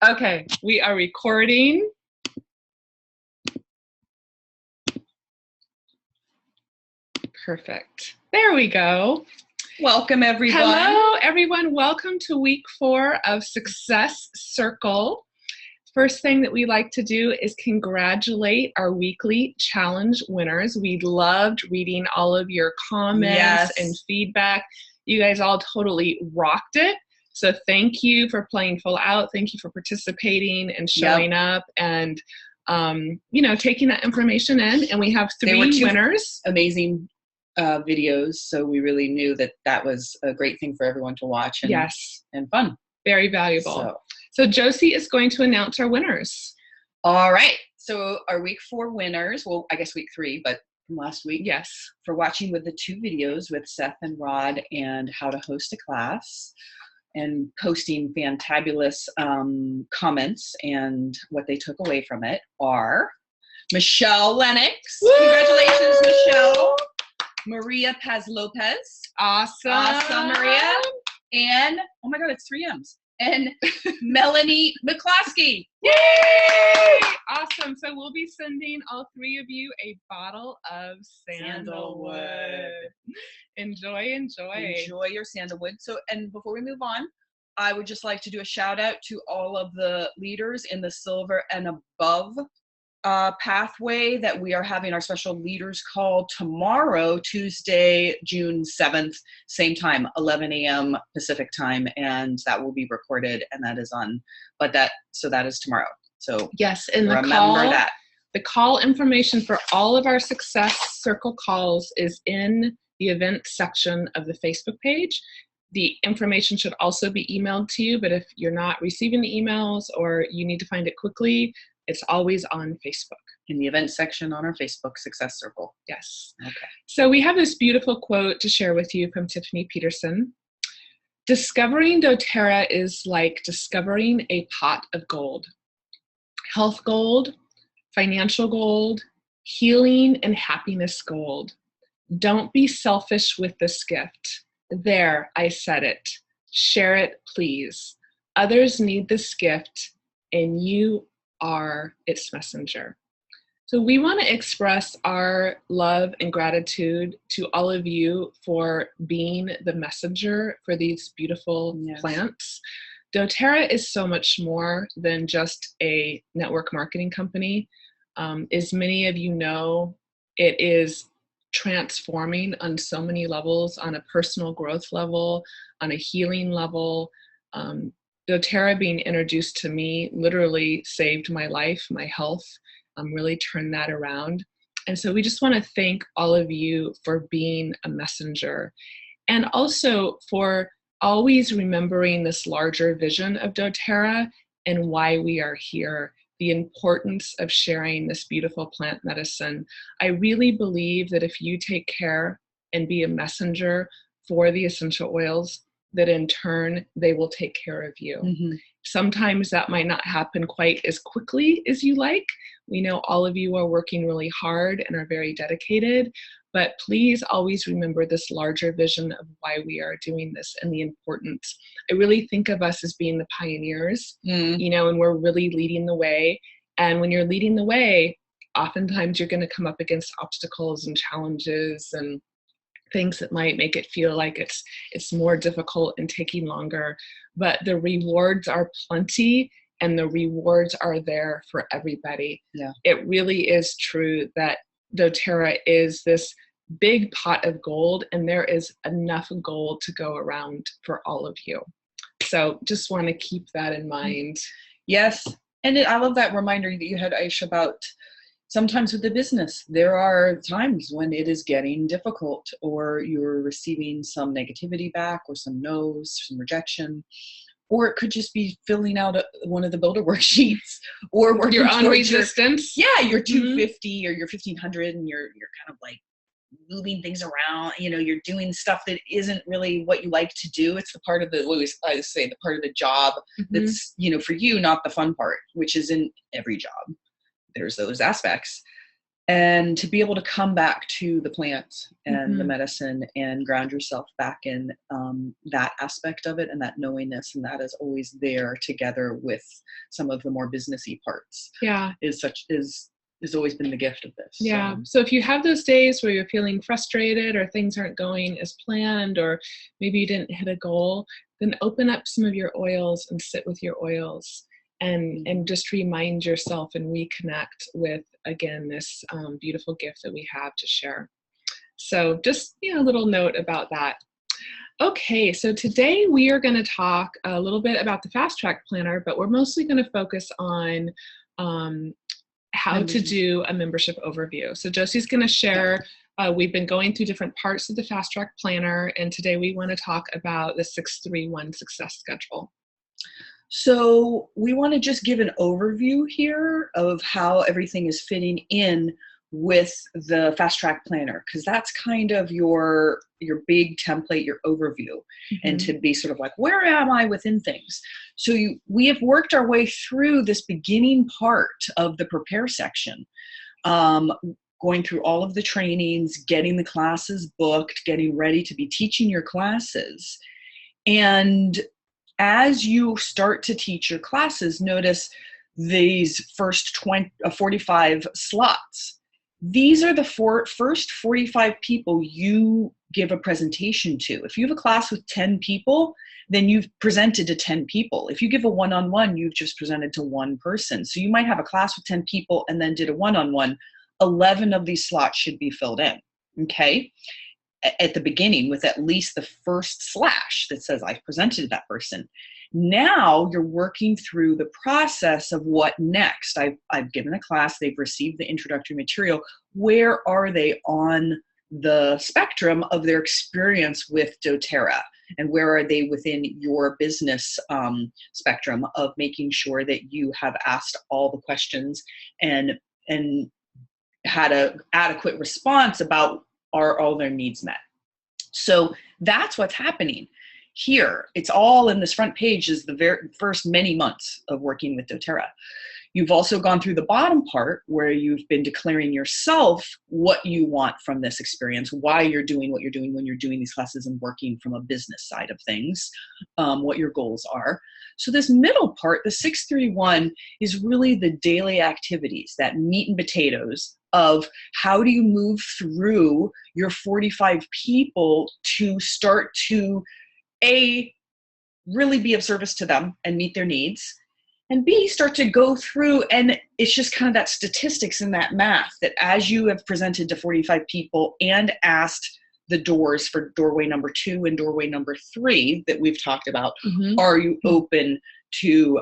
Okay, we are recording. Perfect. There we go. Welcome, everyone. Hello, everyone. Welcome to week 4 of Success Circle. First thing that we like to do is congratulate our weekly challenge winners. We loved reading all of your comments and feedback. You guys all totally rocked it. So thank you for playing full out. Thank you for participating and showing up and, taking that information in. And we have 3 winners. Amazing videos. So we really knew that was a great thing for everyone to watch. And fun. Very valuable. So Josie is going to announce our winners. All right. So our week 4 winners, well, I guess week 3, but from last week. Yes. For watching with the 2 videos with Seth and Rod and how to host a class and posting fantabulous comments and what they took away from it are Michelle Lennox. Woo! Congratulations, Michelle. Maria Paz Lopez. Awesome, Maria. And, oh my God, it's 3 M's. And Melanie McCloskey. Yay! Awesome. So we'll be sending all 3 of you a bottle of sandalwood. Enjoy. Enjoy your sandalwood. So, and before we move on, I would just like to do a shout out to all of the leaders in the silver and above pathway that we are having our special leaders call tomorrow, Tuesday, June 7th, same time, 11 a.m. Pacific time. And that will be recorded and that is on, that is tomorrow. So yes, and the call information for all of our Success Circle calls is in the event section of the Facebook page. The information should also be emailed to you, but if you're not receiving the emails or you need to find it quickly, it's always on Facebook. In the event section on our Facebook Success Circle. Yes. Okay. So we have this beautiful quote to share with you from Tiffany Peterson. Discovering doTERRA is like discovering a pot of gold. Health gold, financial gold, healing and happiness gold. Don't be selfish with this gift. There, I said it. Share it, please. Others need this gift, and you are its messenger. So we want to express our love and gratitude to all of you for being the messenger for these beautiful plants. doTERRA is so much more than just a network marketing company. As many of you know, it is transforming on so many levels, on a personal growth level, on a healing level. doTERRA being introduced to me literally saved my life, my health, really turned that around. And so we just want to thank all of you for being a messenger and also for always remembering this larger vision of doTERRA and why we are here, the importance of sharing this beautiful plant medicine. I really believe that if you take care and be a messenger for the essential oils, that in turn, they will take care of you. Mm-hmm. Sometimes that might not happen quite as quickly as you like. We know all of you are working really hard and are very dedicated, but please always remember this larger vision of why we are doing this and the importance. I really think of us as being the pioneers, and we're really leading the way. And when you're leading the way, oftentimes you're going to come up against obstacles and challenges and things that might make it feel like it's more difficult and taking longer, but the rewards are plenty and the rewards are there for everybody. Yeah. It really is true that doTERRA is this big pot of gold and there is enough gold to go around for all of you. So just want to keep that in mind. Yes. And I love that reminder that you had, Aisha, about sometimes with the business, there are times when it is getting difficult or you're receiving some negativity back or some no's, some rejection, or it could just be filling out one of the builder worksheets or working your own resistance. Your 250 or your 1500 and you're kind of like moving things around, you're doing stuff that isn't really what you like to do. It's the part of I say the part of the job that's, for you, not the fun part, which is in every job. There's those aspects. and to be able to come back to the plants and the medicine and ground yourself back in that aspect of it, and that knowingness, and that is always there together with some of the more businessy parts. Yeah. Has always been the gift of this. Yeah. So if you have those days where you're feeling frustrated or things aren't going as planned, or maybe you didn't hit a goal, then open up some of your oils and sit with your oils and just remind yourself and reconnect with, again, this beautiful gift that we have to share. So just, a little note about that. Okay, so today we are going to talk a little bit about the Fast Track Planner, but we're mostly going to focus on how to do a membership overview. So Josie's going to share, we've been going through different parts of the Fast Track Planner, and today we want to talk about the 631 success schedule. So we want to just give an overview here of how everything is fitting in with the Fast Track Planner, because that's kind of your big template, your overview, and to be sort of like, where am I within things? So we have worked our way through this beginning part of the prepare section, going through all of the trainings, getting the classes booked, getting ready to be teaching your classes. And as you start to teach your classes, notice these first 45 slots. These are the first 45 people you give a presentation to. If you have a class with 10 people, then you've presented to 10 people. If you give a one-on-one, you've just presented to one person. So you might have a class with 10 people and then did a one-on-one. 11 of these slots should be filled in, okay? At the beginning with at least the first slash that says I've presented to that person. Now you're working through the process of what next. I've given a class, they've received the introductory material. Where are they on the spectrum of their experience with doTERRA? And where are they within your business spectrum of making sure that you have asked all the questions and had an adequate response about are all their needs met? So that's what's happening here. It's all in this front page is the very first many months of working with doTERRA. You've also gone through the bottom part where you've been declaring yourself what you want from this experience, why you're doing what you're doing when you're doing these classes and working from a business side of things, what your goals are. So this middle part, the 631, is really the daily activities, that meat and potatoes of how do you move through your 45 people to start to A, really be of service to them and meet their needs, and B, start to go through, and it's just kind of that statistics and that math that as you have presented to 45 people and asked the doors for doorway number 2 and doorway number 3 that we've talked about, are you open to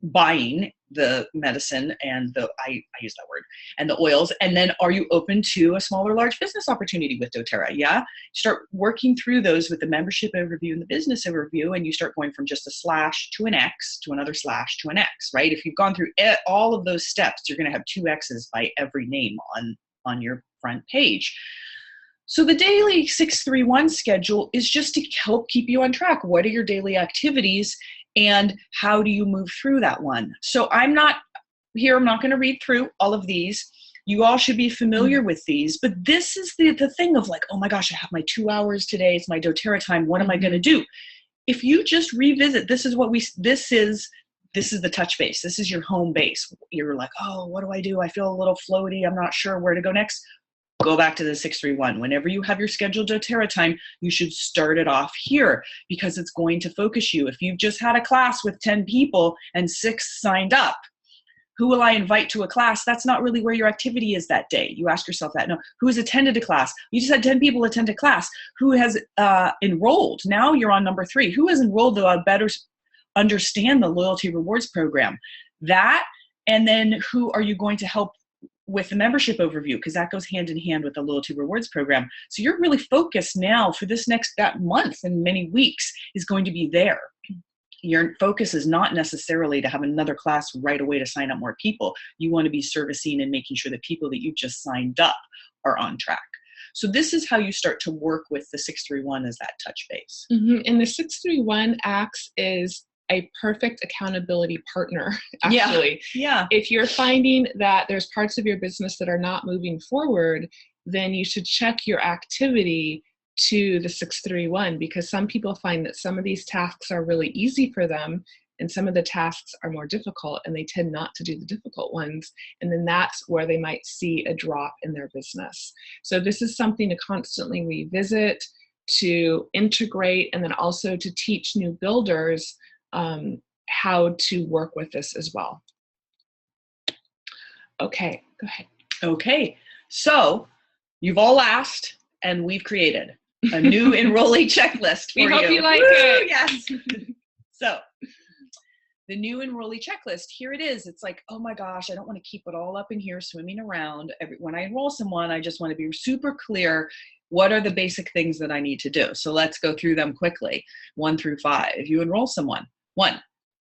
buying the medicine and I use that word, and the oils, and then are you open to a small or large business opportunity with doTERRA? Yeah. Start working through those with the membership overview and the business overview, and you start going from just a slash to an X to another slash to an X, right? If you've gone through all of those steps, you're going to have 2 X's by every name on your front page. So the daily 631 schedule is just to help keep you on track. What are your daily activities? And how do you move through that one? So I'm not going to read through all of these. You all should be familiar with these, but this is the thing of like, oh my gosh, I have my 2 hours today. It's my doTERRA time. What am I going to do? If you just revisit, this is the touch base. This is your home base. You're like, oh, what do I do? I feel a little floaty. I'm not sure where to go next. Go back to the 631. Whenever you have your scheduled doTERRA time, you should start it off here because it's going to focus you. If you've just had a class with 10 people and 6 signed up, who will I invite to a class? That's not really where your activity is that day. You ask yourself that. No, who has attended a class? You just had 10 people attend a class. Who has enrolled? Now you're on number 3. Who has enrolled though I better understand the loyalty rewards program? That, and then who are you going to help with the membership overview, because that goes hand in hand with the loyalty rewards program. So you're really focused now for this that month and many weeks is going to be there. Your focus is not necessarily to have another class right away to sign up more people. You want to be servicing and making sure that people that you just signed up are on track. So this is how you start to work with the 631 as that touch base. And the 631 acts is a perfect accountability partner, actually. Yeah. If you're finding that there's parts of your business that are not moving forward, then you should check your activity to the 631, because some people find that some of these tasks are really easy for them and some of the tasks are more difficult, and they tend not to do the difficult ones. And then that's where they might see a drop in their business. So this is something to constantly revisit, to integrate, and then also to teach new builders how to work with this as well. Okay, go ahead. Okay, so you've all asked, and we've created a new enrollee checklist for you. We hope you like it. Yes. So the new enrollee checklist, here it is. It's like, oh my gosh, I don't want to keep it all up in here swimming around. When I enroll someone, I just want to be super clear. What are the basic things that I need to do? So let's go through them quickly, 1 through 5. If you enroll someone, 1,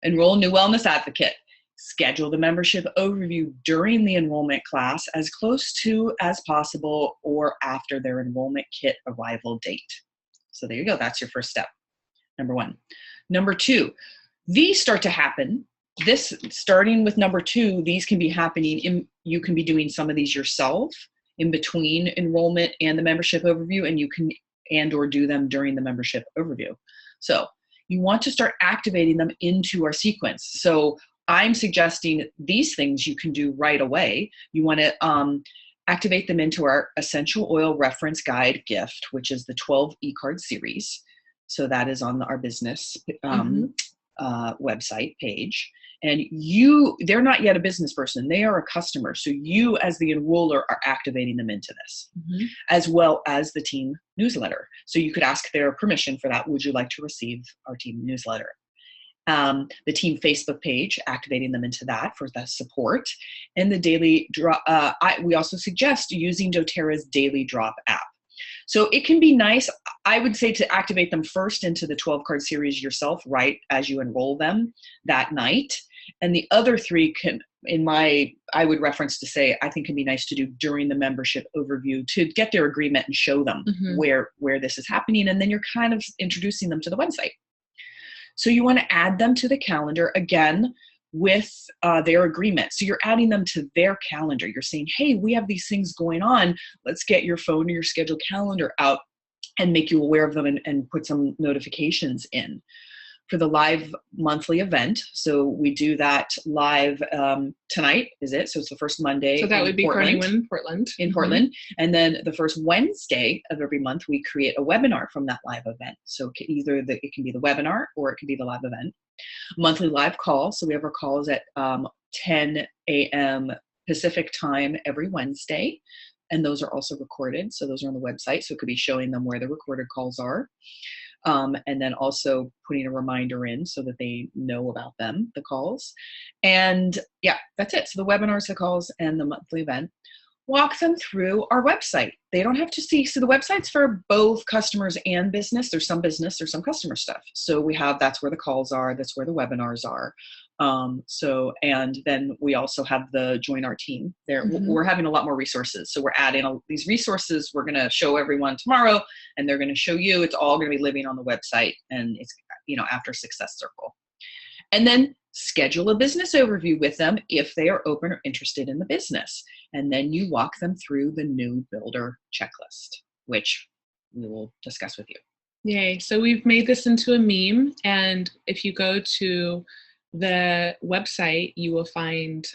enroll a new wellness advocate. Schedule the membership overview during the enrollment class as close to as possible or after their enrollment kit arrival date. So there you go. That's your first step. Number 1. Number 2, these start to happen. Starting with number 2, these can be happening. You can be doing some of these yourself in between enrollment and the membership overview, and you can or do them during the membership overview. So you want to start activating them into our sequence. So I'm suggesting these things you can do right away. You want to activate them into our Essential Oil Reference Guide gift, which is the 12 e-card series. So that is on our business website page. And they're not yet a business person. They are a customer. So you as the enroller are activating them into this, as well as the team newsletter. So you could ask their permission for that. Would you like to receive our team newsletter? The team Facebook page, activating them into that for the support, and the daily drop. We also suggest using doTERRA's daily drop app. So it can be nice, I would say, to activate them first into the 12 card series yourself, right as you enroll them that night. And the other 3 can, I would reference to say, I think can be nice to do during the membership overview to get their agreement and show them where this is happening. And then you're kind of introducing them to the website. So you want to add them to the calendar again with their agreement. So you're adding them to their calendar. You're saying, hey, we have these things going on. Let's get your phone or your scheduled calendar out and make you aware of them and put some notifications in. For the live monthly event, so we do that live tonight, is it? So it's the first Monday. So that would be Portland. In Portland. And then the first Wednesday of every month, we create a webinar from that live event. So it can be the webinar or it can be the live event. Monthly live call. So we have our calls at 10 a.m. Pacific time every Wednesday. And those are also recorded. So those are on the website. So it could be showing them where the recorded calls are. And then also putting a reminder in so that they know about them, the calls. And yeah, that's it. So the webinars, the calls, and the monthly event. Walk them through our website. They don't have to see. So the website's for both customers and business. There's some business, there's some customer stuff. So that's where the calls are. That's where the webinars are. And then we also have the join our team there. We're having a lot more resources. So we're adding these resources. We're going to show everyone tomorrow, and they're going to show you. It's all going to be living on the website, and it's, after Success Circle. And then schedule a business overview with them if they are open or interested in the business. And then you walk them through the new builder checklist, which we will discuss with you. Yay. So we've made this into a meme. And if you go to the website, you will find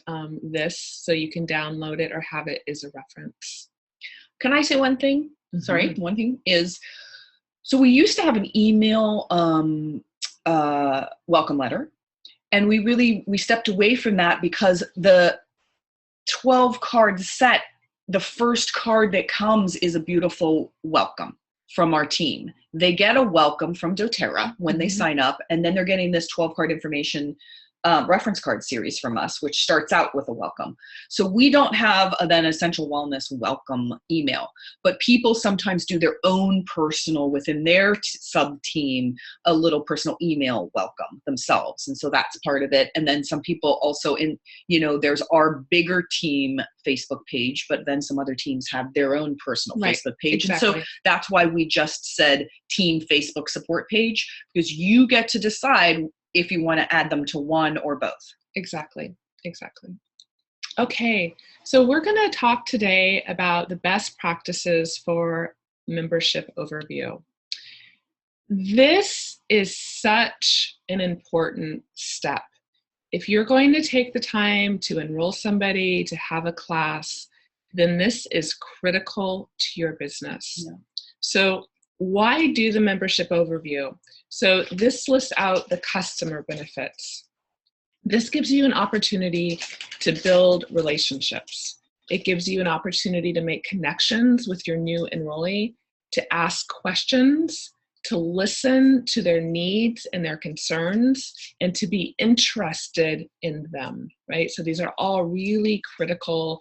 this, so you can download it or have it as a reference. Can I say one thing? Sorry, one thing is, so we used to have an email welcome letter, and we stepped away from that because the 12 card set, the first card that comes is a beautiful welcome from our team. They get a welcome from doTERRA when they sign up, and then they're getting this 12 card information reference card series from us, which starts out with a welcome. So we don't have an Essential Wellness welcome email, but people sometimes do their own personal, within their sub-team, a little personal email welcome themselves. And so that's part of it. And then some people also there's our bigger team Facebook page, but then some other teams have their own personal Facebook page. Exactly. And so that's why we just said team Facebook support page, because you get to decide if you want to add them to one or both. Exactly. Okay, so we're going to talk today about the best practices for membership overview. This is such an important step. If you're going to take the time to enroll somebody, to have a class, then this is critical to your business. Yeah. So why do the membership overview? So this lists out the customer benefits. This gives you an opportunity to build relationships. It gives you an opportunity to make connections with your new enrollee, to ask questions, to listen to their needs and their concerns, and to be interested in them, right? So these are all really critical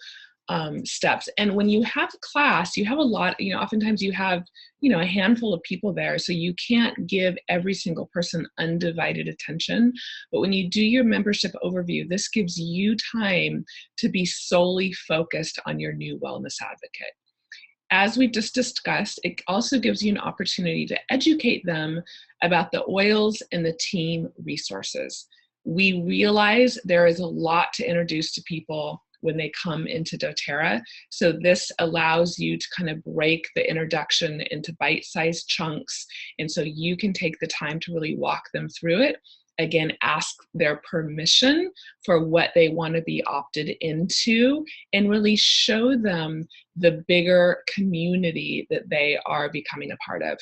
steps. And when you have a class, you have a lot, oftentimes you have, a handful of people there, so you can't give every single person undivided attention. But when you do your membership overview, this gives you time to be solely focused on your new wellness advocate. As we just discussed, it also gives you an opportunity to educate them about the oils and the team resources. We realize there is a lot to introduce to people when they come into doTERRA. So this allows you to kind of break the introduction into bite-sized chunks. And so you can take the time to really walk them through it. Again, ask their permission for what they want to be opted into, and really show them the bigger community that they are becoming a part of.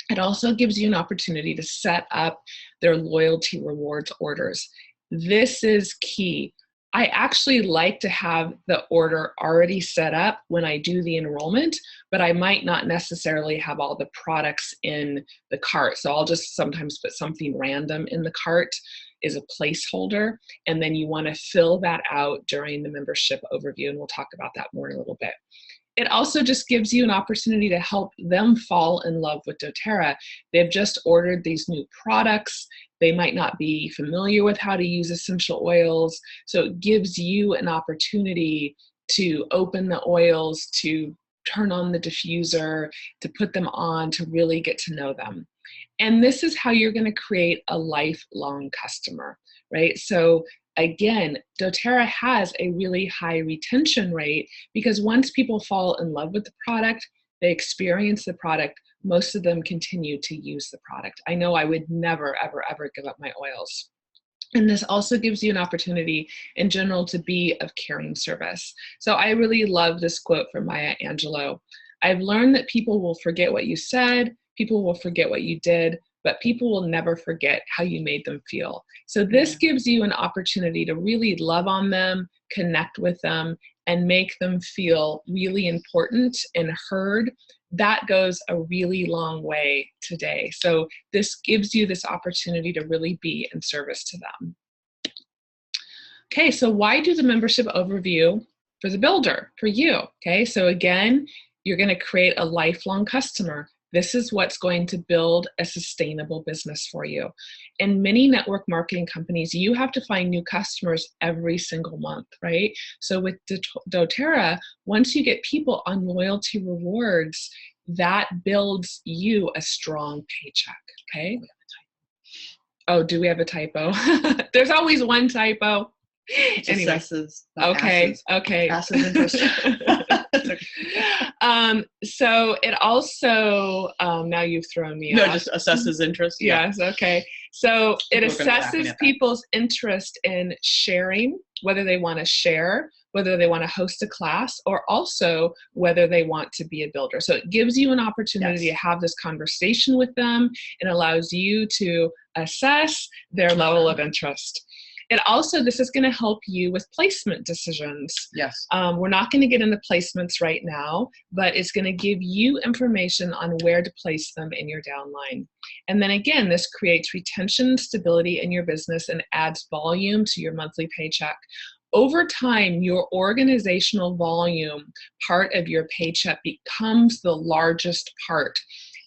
It also gives you an opportunity to set up their loyalty rewards orders. This is key. I actually like to have the order already set up when I do the enrollment, but I might not necessarily have all the products in the cart. So I'll just sometimes put something random in the cart as a placeholder, and then you want to fill that out during the membership overview, and we'll talk about that more in a little bit. It also just gives you an opportunity to help them fall in love with doTERRA. They've just ordered these new products. They might not be familiar with how to use essential oils. So it gives you an opportunity to open the oils, to turn on the diffuser, to put them on, to really get to know them. And this is how you're going to create a lifelong customer, right? So again, doTERRA has a really high retention rate because once people fall in love with the product, they experience the product, most of them continue to use the product. I know I would never, ever, ever give up my oils. And this also gives you an opportunity in general to be of caring service. So I really love this quote from Maya Angelou. I've learned that people will forget what you said, people will forget what you did, but people will never forget how you made them feel. So this gives you an opportunity to really love on them, connect with them, and make them feel really important and heard. That goes a really long way today. So this gives you this opportunity to really be in service to them. Okay, so why do the membership overview for the builder, for you? Okay, so again, you're going to create a lifelong customer. This is what's going to build a sustainable business for you. In many network marketing companies, you have to find new customers every single month, right? So with doTERRA, once you get people on loyalty rewards, that builds you a strong paycheck, okay? Oh, do we have a typo? There's always one typo. Anyway. Assesses, okay. Asses interest. So it also, now you've thrown me off. No, just assesses interest. Yes, okay. So it assesses people's interest in sharing, whether they want to share, whether they want to host a class, or also whether they want to be a builder. So it gives you an opportunity to have this conversation with them and allows you to assess their level of interest. And also, this is going to help you with placement decisions. Yes. We're not going to get into placements right now, but it's going to give you information on where to place them in your downline. And then again, this creates retention, stability in your business and adds volume to your monthly paycheck. Over time, your organizational volume part of your paycheck becomes the largest part.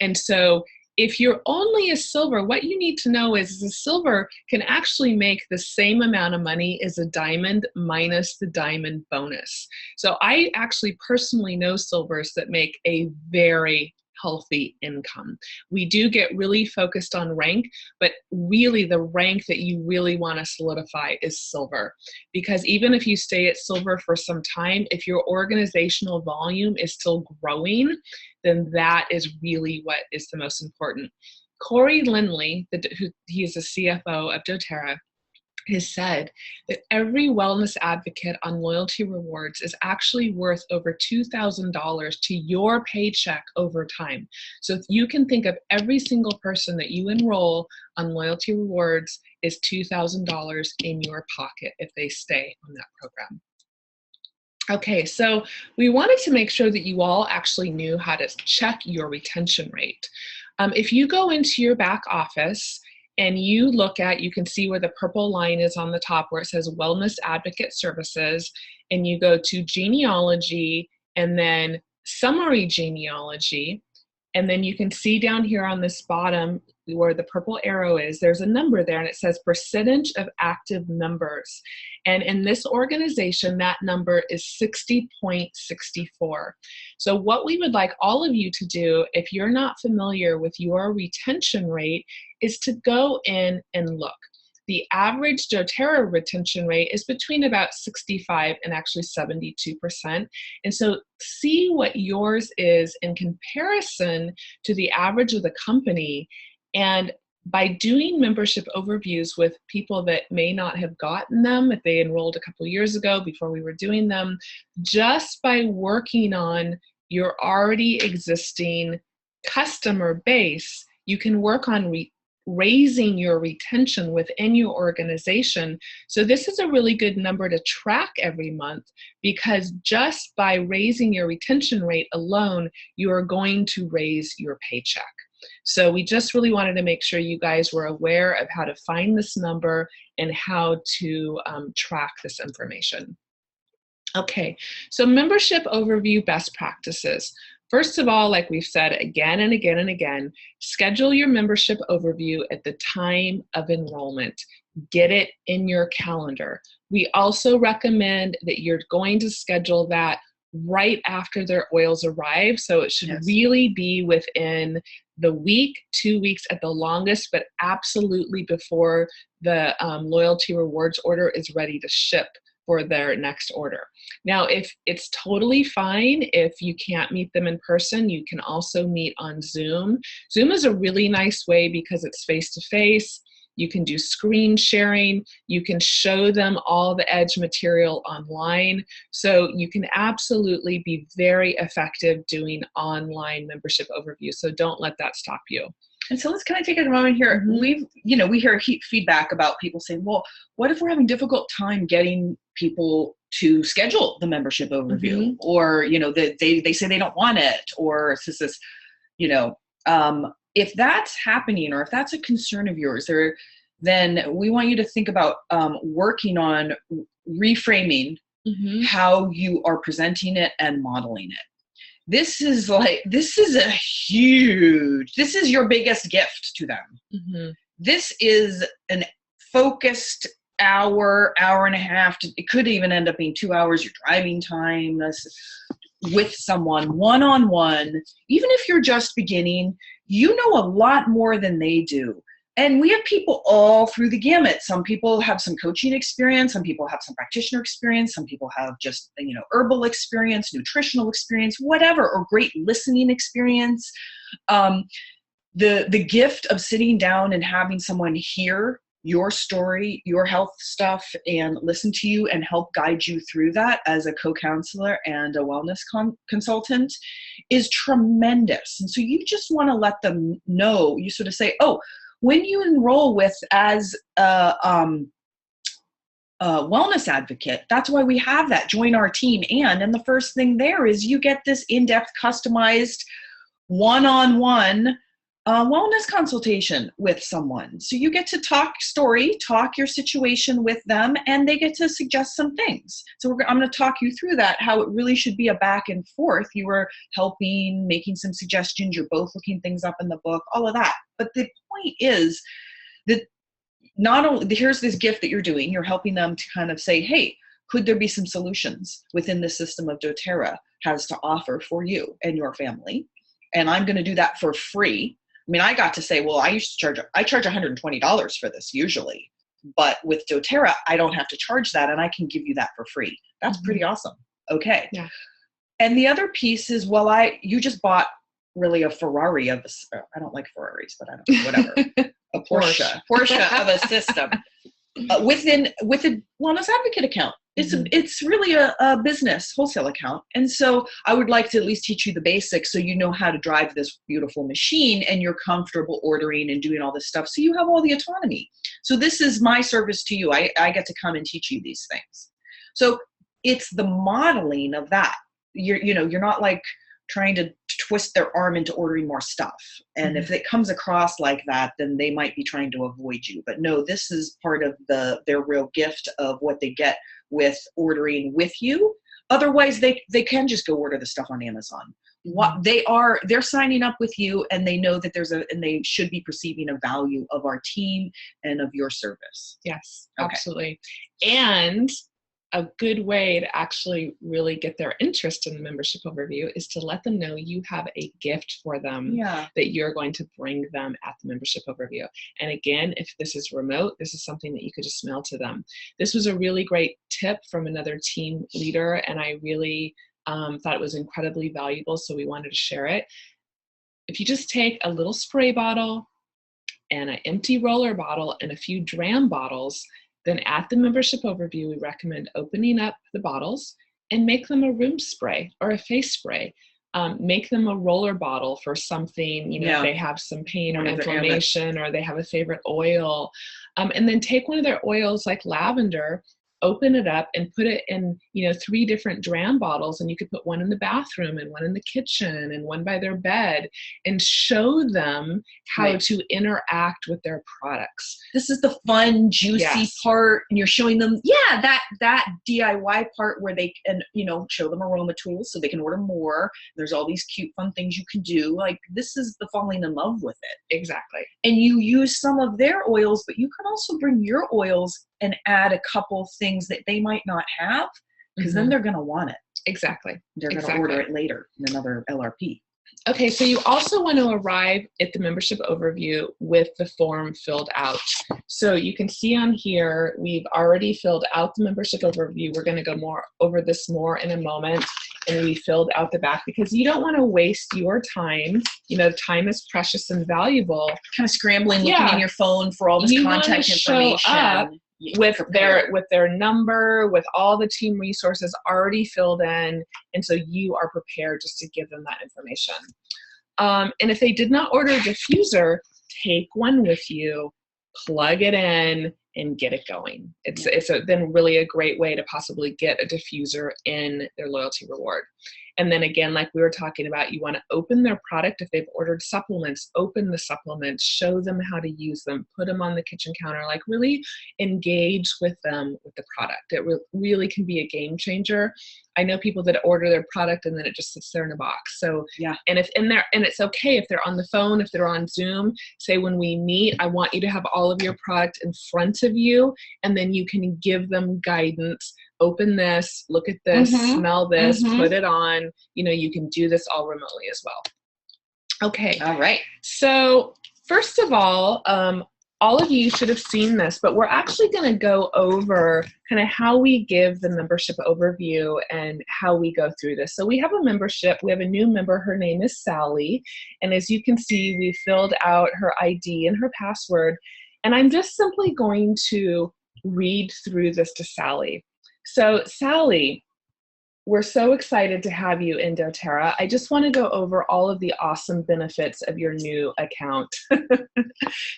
And so if you're only a silver, what you need to know is a silver can actually make the same amount of money as a diamond minus the diamond bonus. So I actually personally know silvers that make a very healthy income. We do get really focused on rank, but really the rank that you really want to solidify is silver. Because even if you stay at silver for some time, if your organizational volume is still growing, then that is really what is the most important. Corey Lindley, he is the CFO of doTERRA, has said that every wellness advocate on loyalty rewards is actually worth over $2,000 to your paycheck over time. So if you can think of every single person that you enroll on loyalty rewards is $2,000 in your pocket if they stay on that program. Okay, so we wanted to make sure that you all actually knew how to check your retention rate. If you go into your back office and you look at, you can see where the purple line is on the top where it says Wellness Advocate Services, and you go to genealogy and then summary genealogy, and then you can see down here on this bottom where the purple arrow is, there's a number there and it says percentage of active members. And in this organization, that number is 60.64. So what we would like all of you to do, if you're not familiar with your retention rate, is to go in and look. The average doTERRA retention rate is between about 65 and actually 72%. And so see what yours is in comparison to the average of the company. And by doing membership overviews with people that may not have gotten them if they enrolled a couple years ago before we were doing them, just by working on your already existing customer base, you can work on raising your retention within your organization. So this is a really good number to track every month, because just by raising your retention rate alone, you are going to raise your paycheck. So we just really wanted to make sure you guys were aware of how to find this number and how to track this information. Okay, so membership overview best practices. First of all, like we've said again and again and again, schedule your membership overview at the time of enrollment. Get it in your calendar. We also recommend that you're going to schedule that right after their oils arrive. So it should really be within the week, 2 weeks at the longest, but absolutely before the loyalty rewards order is ready to ship for their next order. Now, if it's totally fine if you can't meet them in person, you can also meet on Zoom. Zoom is a really nice way because it's face-to-face. You can do screen sharing. You can show them all the Edge material online. So you can absolutely be very effective doing online membership overview. So don't let that stop you. And so let's kind of take a moment here. We hear feedback about people saying, well, what if we're having a difficult time getting people to schedule the membership overview? Or, they say they don't want it, or it's just this, if that's happening, or if that's a concern of yours, then we want you to think about working on reframing how you are presenting it and modeling it. This is your biggest gift to them. This is an focused hour and a half. It could even end up being 2 hours, your driving time with someone one-on-one. Even if you're just beginning, you know a lot more than they do. And we have people all through the gamut. Some people have some coaching experience. Some people have some practitioner experience. Some people have just, herbal experience, nutritional experience, whatever, or great listening experience. The gift of sitting down and having someone hear your story, your health stuff, and listen to you and help guide you through that as a co-counselor and a wellness consultant is tremendous. And so you just want to let them know, you sort of say, oh, when you enroll with as a wellness advocate, that's why we have that. Join our team. And the first thing there is you get this in-depth, customized, one-on-one wellness consultation with someone. So you get to talk your situation with them, and they get to suggest some things. So I'm going to talk you through that, how it really should be a back and forth. You were helping, making some suggestions. You're both looking things up in the book, all of that. But the point is that not only, here's this gift that you're doing, you're helping them to kind of say, hey, could there be some solutions within the system of doTERRA has to offer for you and your family? and I'm going to do that for free. I mean, I got to say, well, I charge $120 for this usually, but with doTERRA, I don't have to charge that, and I can give you that for free. That's pretty awesome. Okay. Yeah. And the other piece is, well, you just bought really a Ferrari of I don't like Ferraris, but I don't know, whatever. A Porsche of a system with a Wellness Advocate account. It's really a business wholesale account. And so I would like to at least teach you the basics so you know how to drive this beautiful machine and you're comfortable ordering and doing all this stuff. So you have all the autonomy. So this is my service to you. I get to come and teach you these things. So it's the modeling of that. You're not like trying to twist their arm into ordering more stuff. And if it comes across like that, then they might be trying to avoid you. But no, this is part of their real gift of what they get with ordering with you. Otherwise, they can just go order the stuff on Amazon. They're signing up with you, and they know that and they should be perceiving a value of our team and of your service. Yes, okay. Absolutely. And a good way to actually really get their interest in the membership overview is to let them know you have a gift for them that you're going to bring them at the membership overview. And again, if this is remote, this is something that you could just mail to them. This was a really great tip from another team leader, and I really thought it was incredibly valuable, so we wanted to share it. If you just take a little spray bottle and an empty roller bottle and a few dram bottles, then at the membership overview, we recommend opening up the bottles and make them a room spray or a face spray. Make them a roller bottle for something, if they have some pain or inflammation, or they have a favorite oil. And then take one of their oils like lavender, open it up and put it in, 3 different dram bottles, and you could put one in the bathroom and one in the kitchen and one by their bed, and show them how to interact with their products. This is the fun, juicy part. And you're showing them, that DIY part where they can, show them aroma tools so they can order more. There's all these cute, fun things you can do. Like, this is the falling in love with it. Exactly. And you use some of their oils, but you can also bring your oils and add a couple things that they might not have, because then they're going to want it. Exactly. They're going to order it later in another LRP. Okay, so you also want to arrive at the membership overview with the form filled out. So you can see on here, we've already filled out the membership overview. We're going to go over this more in a moment. And we filled out the back because you don't want to waste your time. Time is precious and valuable. Kind of scrambling, looking in your phone for all this contact information. Show up with their number, with all the team resources already filled in, and so you are prepared just to give them that information. And if they did not order a diffuser, take one with you, plug it in, and get it going. It's then really a great way to possibly get a diffuser in their loyalty reward. And then again, like we were talking about, you want to open their product. If they've ordered supplements, open the supplements, show them how to use them, put them on the kitchen counter, like really engage with them with the product. It really can be a game changer. I know people that order their product and then it just sits there in a box. So and it's okay if they're on the phone, if they're on Zoom, say when we meet, I want you to have all of your product in front of you, and then you can give them guidance. Open this, look at this, smell this, put it on. You can do this all remotely as well. Okay. All right. So first of all of you should have seen this, but we're actually going to go over kind of how we give the membership overview and how we go through this. So we have a membership. We have a new member. Her name is Sally. And as you can see, we filled out her ID and her password. And I'm just simply going to read through this to Sally. So Sally, we're so excited to have you in doTERRA. I just want to go over all of the awesome benefits of your new account.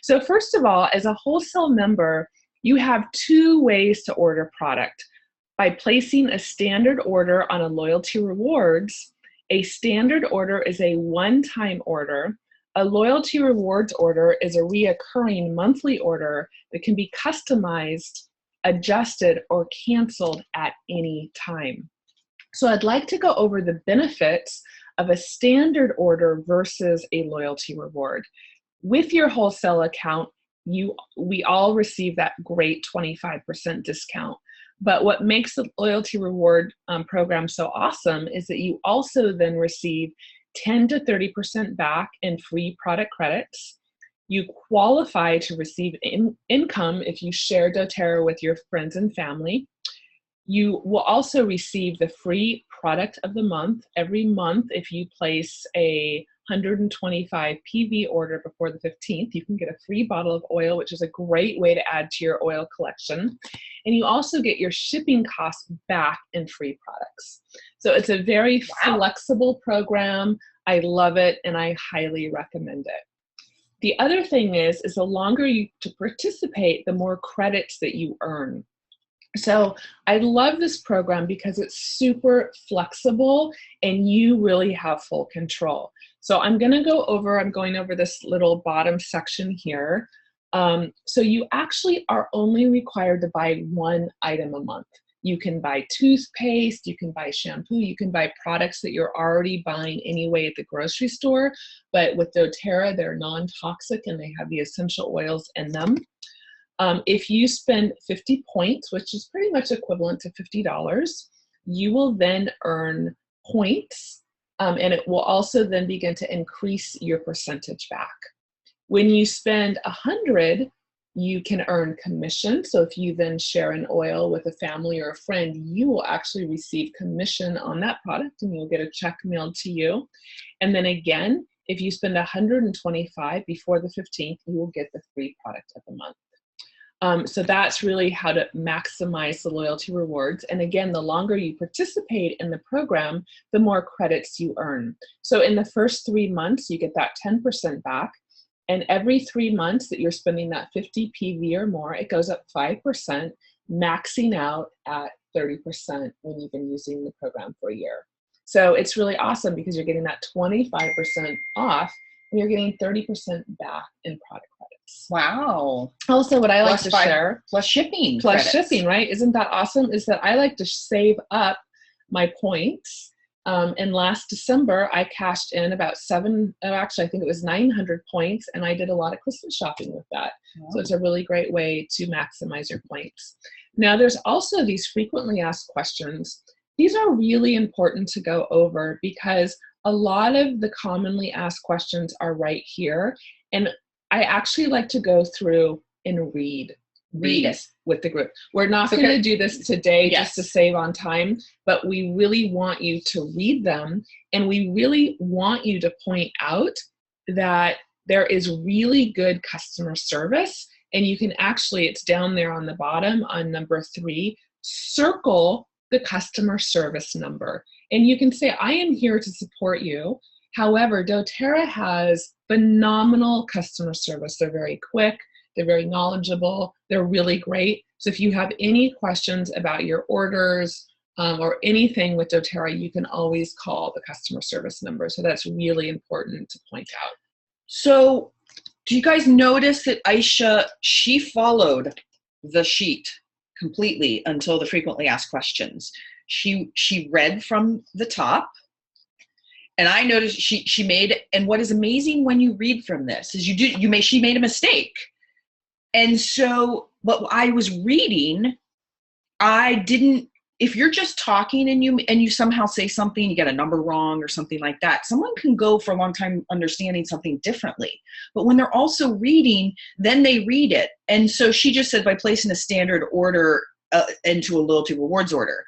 So first of all, as a wholesale member, you have 2 ways to order product. By placing a standard order on a loyalty rewards, a standard order is a one-time order. A loyalty rewards order is a reoccurring monthly order that can be customized, adjusted, or canceled at any time. So I'd like to go over the benefits of a standard order versus a loyalty reward. With your wholesale account, we all receive that great 25% discount. But what makes the loyalty reward program so awesome is that you also then receive 10 to 30% back in free product credits. You qualify to receive income if you share doTERRA with your friends and family. You will also receive the free product of the month every month if you place a 125 PV order before the 15th. You can get a free bottle of oil, which is a great way to add to your oil collection. And you also get your shipping costs back in free products. So it's a very flexible program. I love it, and I highly recommend it. The other thing is the longer you to participate, the more credits that you earn. So I love this program because it's super flexible and you really have full control. So I'm going over this little bottom section here. So you actually are only required to buy one item a month. You can buy toothpaste, you can buy shampoo, you can buy products that you're already buying anyway at the grocery store. But with doTERRA, they're non-toxic and they have the essential oils in them. If you spend 50 points, which is pretty much equivalent to $50, you will then earn points, and it will also then begin to increase your percentage back. When you spend 100, you can earn commission. So if you then share an oil with a family or a friend, you will actually receive commission on that product and you'll get a check mailed to you. And then again, if you spend 125 before the 15th, you will get the free product of the month. So that's really how to maximize the loyalty rewards. And again, the longer you participate in the program, the more credits you earn. So in the first 3 months, you get that 10% back. And every 3 months that you're spending that 50 PV or more, it goes up 5%, maxing out at 30% when you've been using the program for a year. So it's really awesome because you're getting that 25% off and you're getting 30% back in product credits. Wow. Also, what I like to share. Plus shipping. Plus shipping, right? Isn't that awesome? Is that I like to save up my points. And last December, I cashed in about I think it was 900 points, and I did a lot of Christmas shopping with that. Wow. So it's a really great way to maximize your points. Now, there's also these frequently asked questions. These are really important to go over because a lot of the commonly asked questions are right here. And I actually like to go through and read it with the group. We're not going to do this today just to save on time, but we really want you to read them. And we really want you to point out that there is really good customer service. And you can actually, it's down there on the bottom on number 3, circle the customer service number. And you can say, I am here to support you. However, doTERRA has phenomenal customer service. They're very quick. They're very knowledgeable. They're really great. So if you have any questions about your orders or anything with doTERRA, you can always call the customer service number. So that's really important to point out. So do you guys notice that Aisha, she followed the sheet completely until the frequently asked questions. She read from the top. And I noticed she made, and what is amazing when you read from this is she made a mistake. And so what I was reading, if you're just talking and you somehow say something, you get a number wrong or something like that, someone can go for a long time understanding something differently. But when they're also reading, then they read it. And so she just said by placing a standard order into a loyalty rewards order.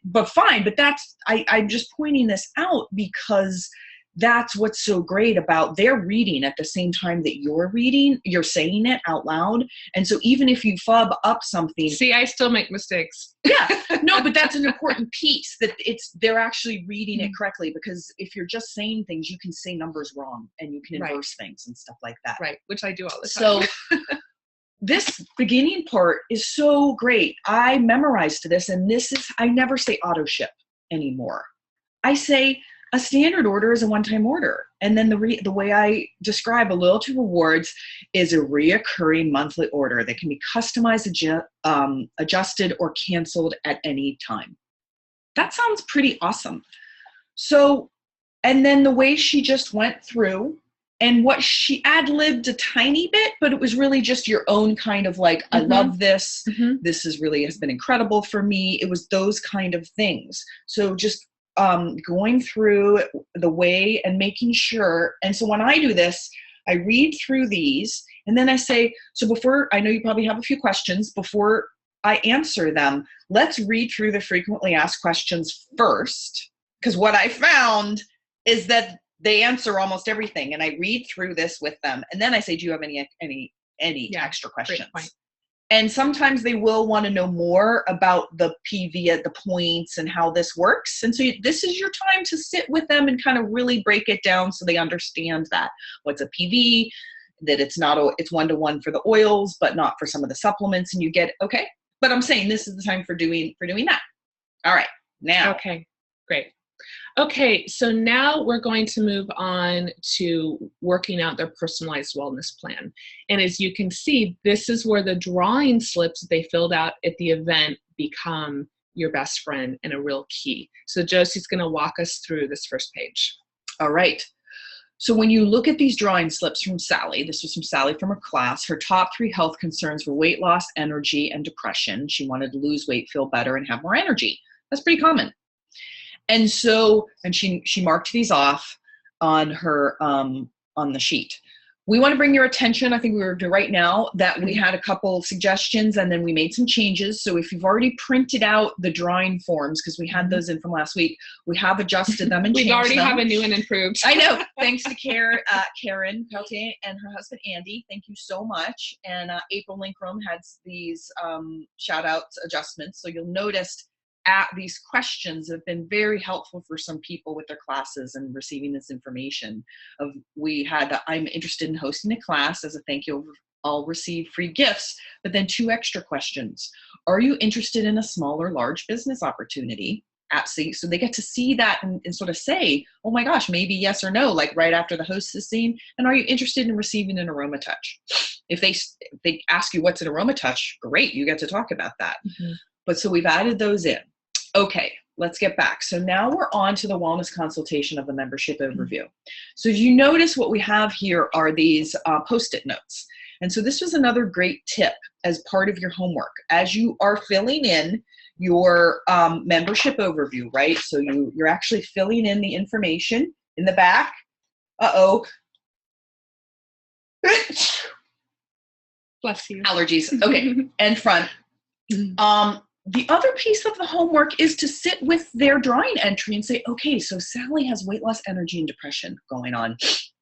But fine, but I'm just pointing this out because that's what's so great about they're reading at the same time that you're reading, you're saying it out loud. And so even if you fub up something. See, I still make mistakes. Yeah, no, but that's an important piece that they're actually reading it correctly, because if you're just saying things, you can say numbers wrong and you can inverse things and stuff like that. Right, which I do all the time. So this beginning part is so great. I memorized this, and I never say auto ship anymore. I say a standard order is a one-time order. And then the way I describe a loyalty rewards is a reoccurring monthly order that can be customized, adjusted, or canceled at any time. That sounds pretty awesome. So, and then the way she just went through, and what she ad-libbed a tiny bit, but it was really just your own kind of like, I love this. This has been incredible for me. It was those kind of things. So just going through the way and making sure. And so when I do this, I read through these and then I say, so before, I know you probably have a few questions. Before I answer them, let's read through the frequently asked questions first. Because what I found is that they answer almost everything. And I read through this with them. And then I say, do you have any extra questions? And sometimes they will want to know more about the PV, the points, and how this works. And so this is your time to sit with them and kind of really break it down so they understand that what's a PV, that it's one-to-one for the oils, but not for some of the supplements. And you get, okay, but I'm saying this is the time for doing that. All right, now. Okay, great. Okay, so now we're going to move on to working out their personalized wellness plan. And as you can see, this is where the drawing slips that they filled out at the event become your best friend and a real key. So Josie's going to walk us through this first page. All right. So when you look at these drawing slips from Sally, this was from Sally from her class, her top 3 health concerns were weight loss, energy, and depression. She wanted to lose weight, feel better, and have more energy. That's pretty common. And so, and she marked these off on her, on the sheet. We want to bring your attention, I think we were doing right now, that we had a couple suggestions and then we made some changes. So if you've already printed out the drawing forms, because we had those in from last week, we have adjusted them and changed them. We already have a new and improved. I know. Thanks to Karen Peltier and her husband, Andy. Thank you so much. And April Linkrum had these shout outs adjustments. So you'll notice these questions have been very helpful for some people with their classes and receiving this information. I'm interested in hosting a class. As a thank you, I'll receive free gifts, but then 2 extra questions. Are you interested in a small or large business opportunity? So they get to see that and sort of say, oh my gosh, maybe yes or no, like right after the host is seen. And are you interested in receiving an aroma touch? If they ask you what's an aroma touch, great, you get to talk about that. Mm-hmm. But so we've added those in. Okay, let's get back. So now we're on to the wellness consultation of the membership overview. So as you notice, what we have here are these Post-it notes. And so this was another great tip as part of your homework. As you are filling in your membership overview, right? So you're actually filling in the information in the back. Uh-oh. Bless you. Allergies. Okay, and front. The other piece of the homework is to sit with their drawing entry and say, okay, so Sally has weight loss, energy, and depression going on.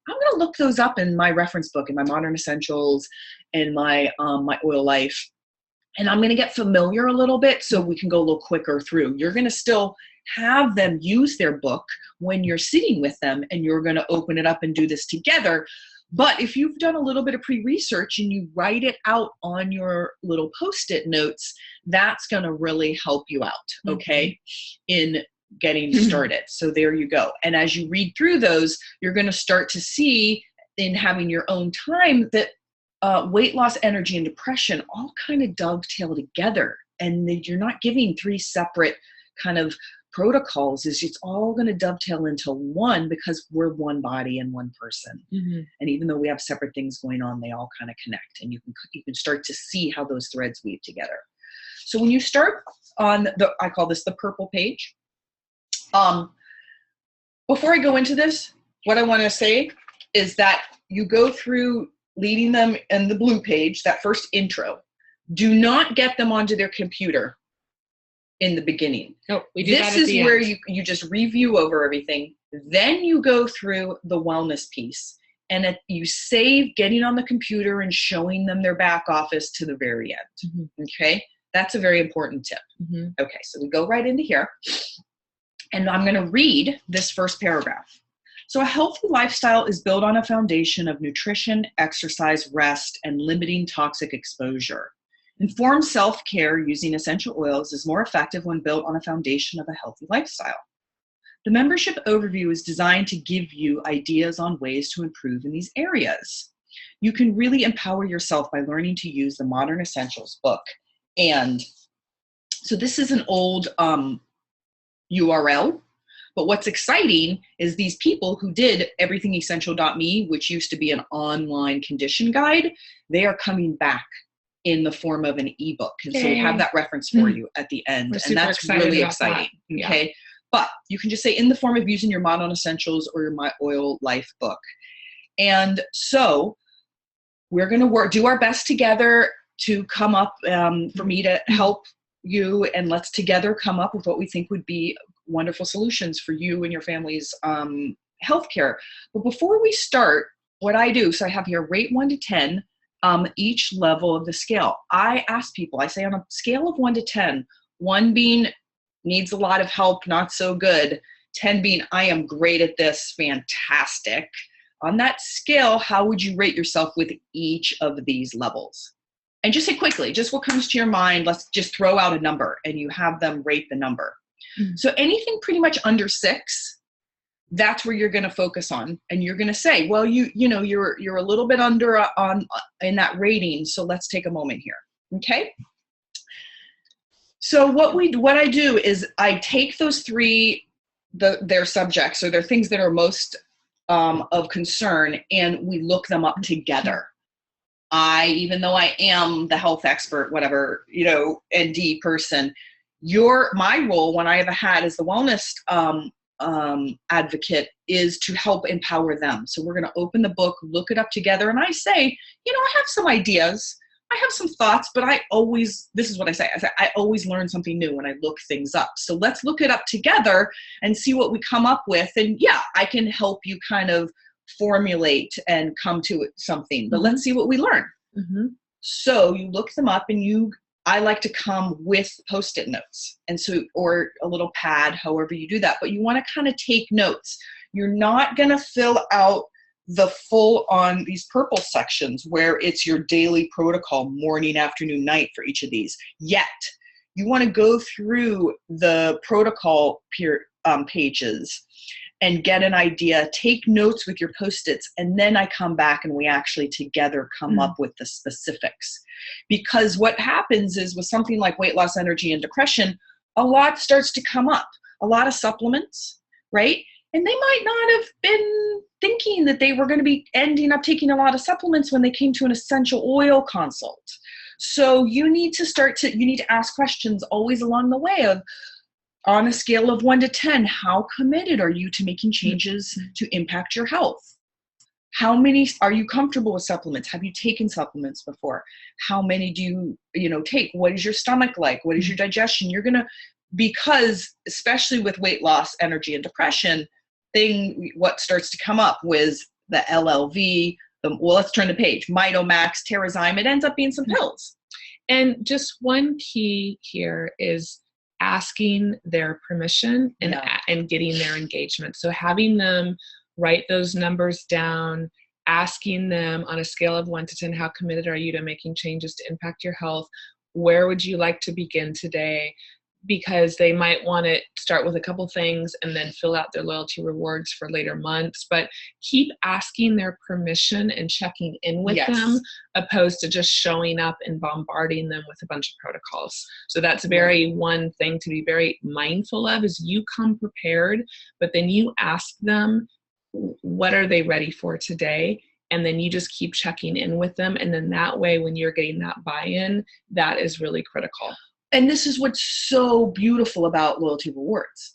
I'm going to look those up in my reference book, in my Modern Essentials, in my Oil Life. And I'm going to get familiar a little bit so we can go a little quicker through. You're going to still have them use their book when you're sitting with them, and you're going to open it up and do this together. But if you've done a little bit of pre-research and you write it out on your little Post-it notes, that's going to really help you out, okay, in getting started. So there you go. And as you read through those, you're going to start to see in having your own time that weight loss, energy, and depression all kind of dovetail together. And that you're not giving 3 separate kind of protocols. It's all going to dovetail into one, because we're one body and one person. Mm-hmm. And even though we have separate things going on, they all kind of connect, and you can start to see how those threads weave together. So when you start on I call this the purple page. Before I go into this, what I want to say is that you go through leading them in the blue page, that first intro. Do not get them onto their computer in the beginning. No, we do that at the end. This is where you just review over everything. Then you go through the wellness piece, and you save getting on the computer and showing them their back office to the very end. Mm-hmm. Okay, that's a very important tip. Mm-hmm. Okay, so we go right into here, and I'm going to read this first paragraph. So a healthy lifestyle is built on a foundation of nutrition, exercise, rest, and limiting toxic exposure. Informed self-care using essential oils is more effective when built on a foundation of a healthy lifestyle. The membership overview is designed to give you ideas on ways to improve in these areas. You can really empower yourself by learning to use the Modern Essentials book. And so this is an old URL, but what's exciting is these people who did everythingessential.me, which used to be an online condition guide, they are coming back in the form of an ebook. And so we have that reference for you at the end. And that's really exciting. Okay. but you can just say in the form of using your Mod on Essentials or your My Oil Life book. And so we're going to do our best together to come up, for me to help you, and let's together come up with what we think would be wonderful solutions for you and your family's healthcare. But before we start, what I do, so I have here rate 1 to 10, each level of the scale. I ask people, I say on a scale of 1 to 10, 1 being needs a lot of help, not so good, 10 being I am great at this, fantastic. On that scale, how would you rate yourself with each of these levels? And just say quickly, just what comes to your mind. Let's just throw out a number and you have them rate the number. So anything pretty much under 6, that's where you're going to focus on. And you're going to say, well, you're a little bit under in that rating. So let's take a moment here. Okay. So what I do is I take those 3, their subjects, or their things that are most of concern, and we look them up together. Even though I am the health expert, whatever, ND person, my role, when I have a hat as the wellness advocate, is to help empower them. So we're going to open the book, look it up together, and I say, I have some ideas, I have some thoughts, but this is what I say, I always learn something new when I look things up. So let's look it up together and see what we come up with. And yeah, I can help you kind of formulate and come to something, but let's see what we learn. So you look them up, and I like to come with Post-it notes, and so, or a little pad, however you do that, but you want to kind of take notes. You're not going to fill out the full on these purple sections where it's your daily protocol, morning, afternoon, night for each of these yet. You want to go through the protocol pages and get an idea, take notes with your Post-its, and then I come back and we actually together come up with the specifics. Because what happens is with something like weight loss, energy, and depression, a lot starts to come up, a lot of supplements, right? And they might not have been thinking that they were going to be ending up taking a lot of supplements when they came to an essential oil consult. So you need to ask questions always along the way of, on a scale of 1 to 10, how committed are you to making changes to impact your health? How many are you comfortable with supplements? Have you taken supplements before? How many do you take? What is your stomach like? What is your digestion? Because especially with weight loss, energy, and depression, what starts to come up with the LLV, let's turn the page, Mitomax, Terrazyme, it ends up being some pills. And just one key here is asking their permission and getting their engagement. So having them write those numbers down, asking them on a scale of 1 to 10, how committed are you to making changes to impact your health? Where would you like to begin today? Because they might want to start with a couple things and then fill out their loyalty rewards for later months, but keep asking their permission and checking in with them, opposed to just showing up and bombarding them with a bunch of protocols. So that's one thing to be very mindful of, is you come prepared, but then you ask them, what are they ready for today? And then you just keep checking in with them. And then that way, when you're getting that buy-in, that is really critical. And this is what's so beautiful about loyalty rewards,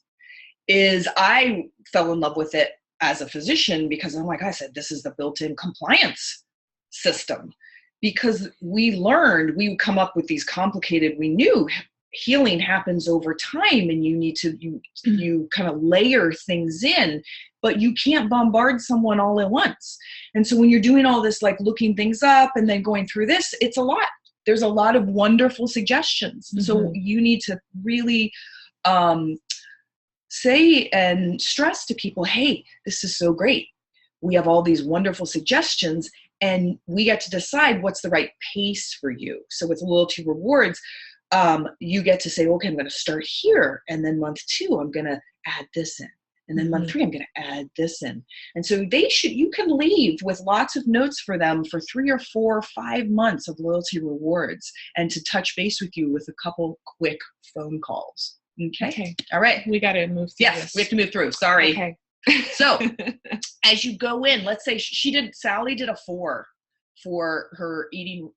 is I fell in love with it as a physician because, like I said, this is the built-in compliance system. Because we come up with these complicated, we knew healing happens over time, and you kind of layer things in, but you can't bombard someone all at once. And so when you're doing all this, like looking things up and then going through this, it's a lot. There's a lot of wonderful suggestions. So you need to really say and stress to people, hey, this is so great. We have all these wonderful suggestions, and we get to decide what's the right pace for you. So with loyalty rewards, you get to say, okay, I'm going to start here. And then month 2, I'm going to add this in. And then month 3, I'm going to add this in. And so you can leave with lots of notes for them for 3 or 4 or 5 months of loyalty rewards, and to touch base with you with a couple quick phone calls. Okay. All right. We got to move through this. We have to move through. Sorry. Okay. So as you go in, let's say Sally did a 4 for her eating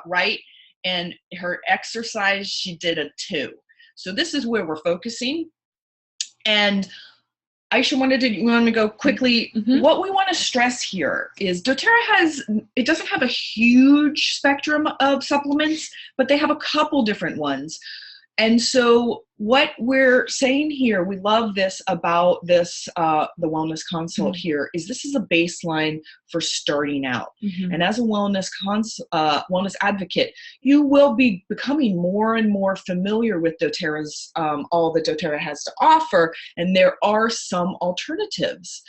right. And her exercise, she did a 2. So this is where we're focusing. And Aisha want to go quickly. What we want to stress here is doTERRA it doesn't have a huge spectrum of supplements, but they have a couple different ones. And so what we're saying here, we love this about this, the Wellness Consult here, is this is a baseline for starting out. And as a wellness advocate, you will be becoming more and more familiar with doTERRA's, all that doTERRA has to offer. And there are some alternatives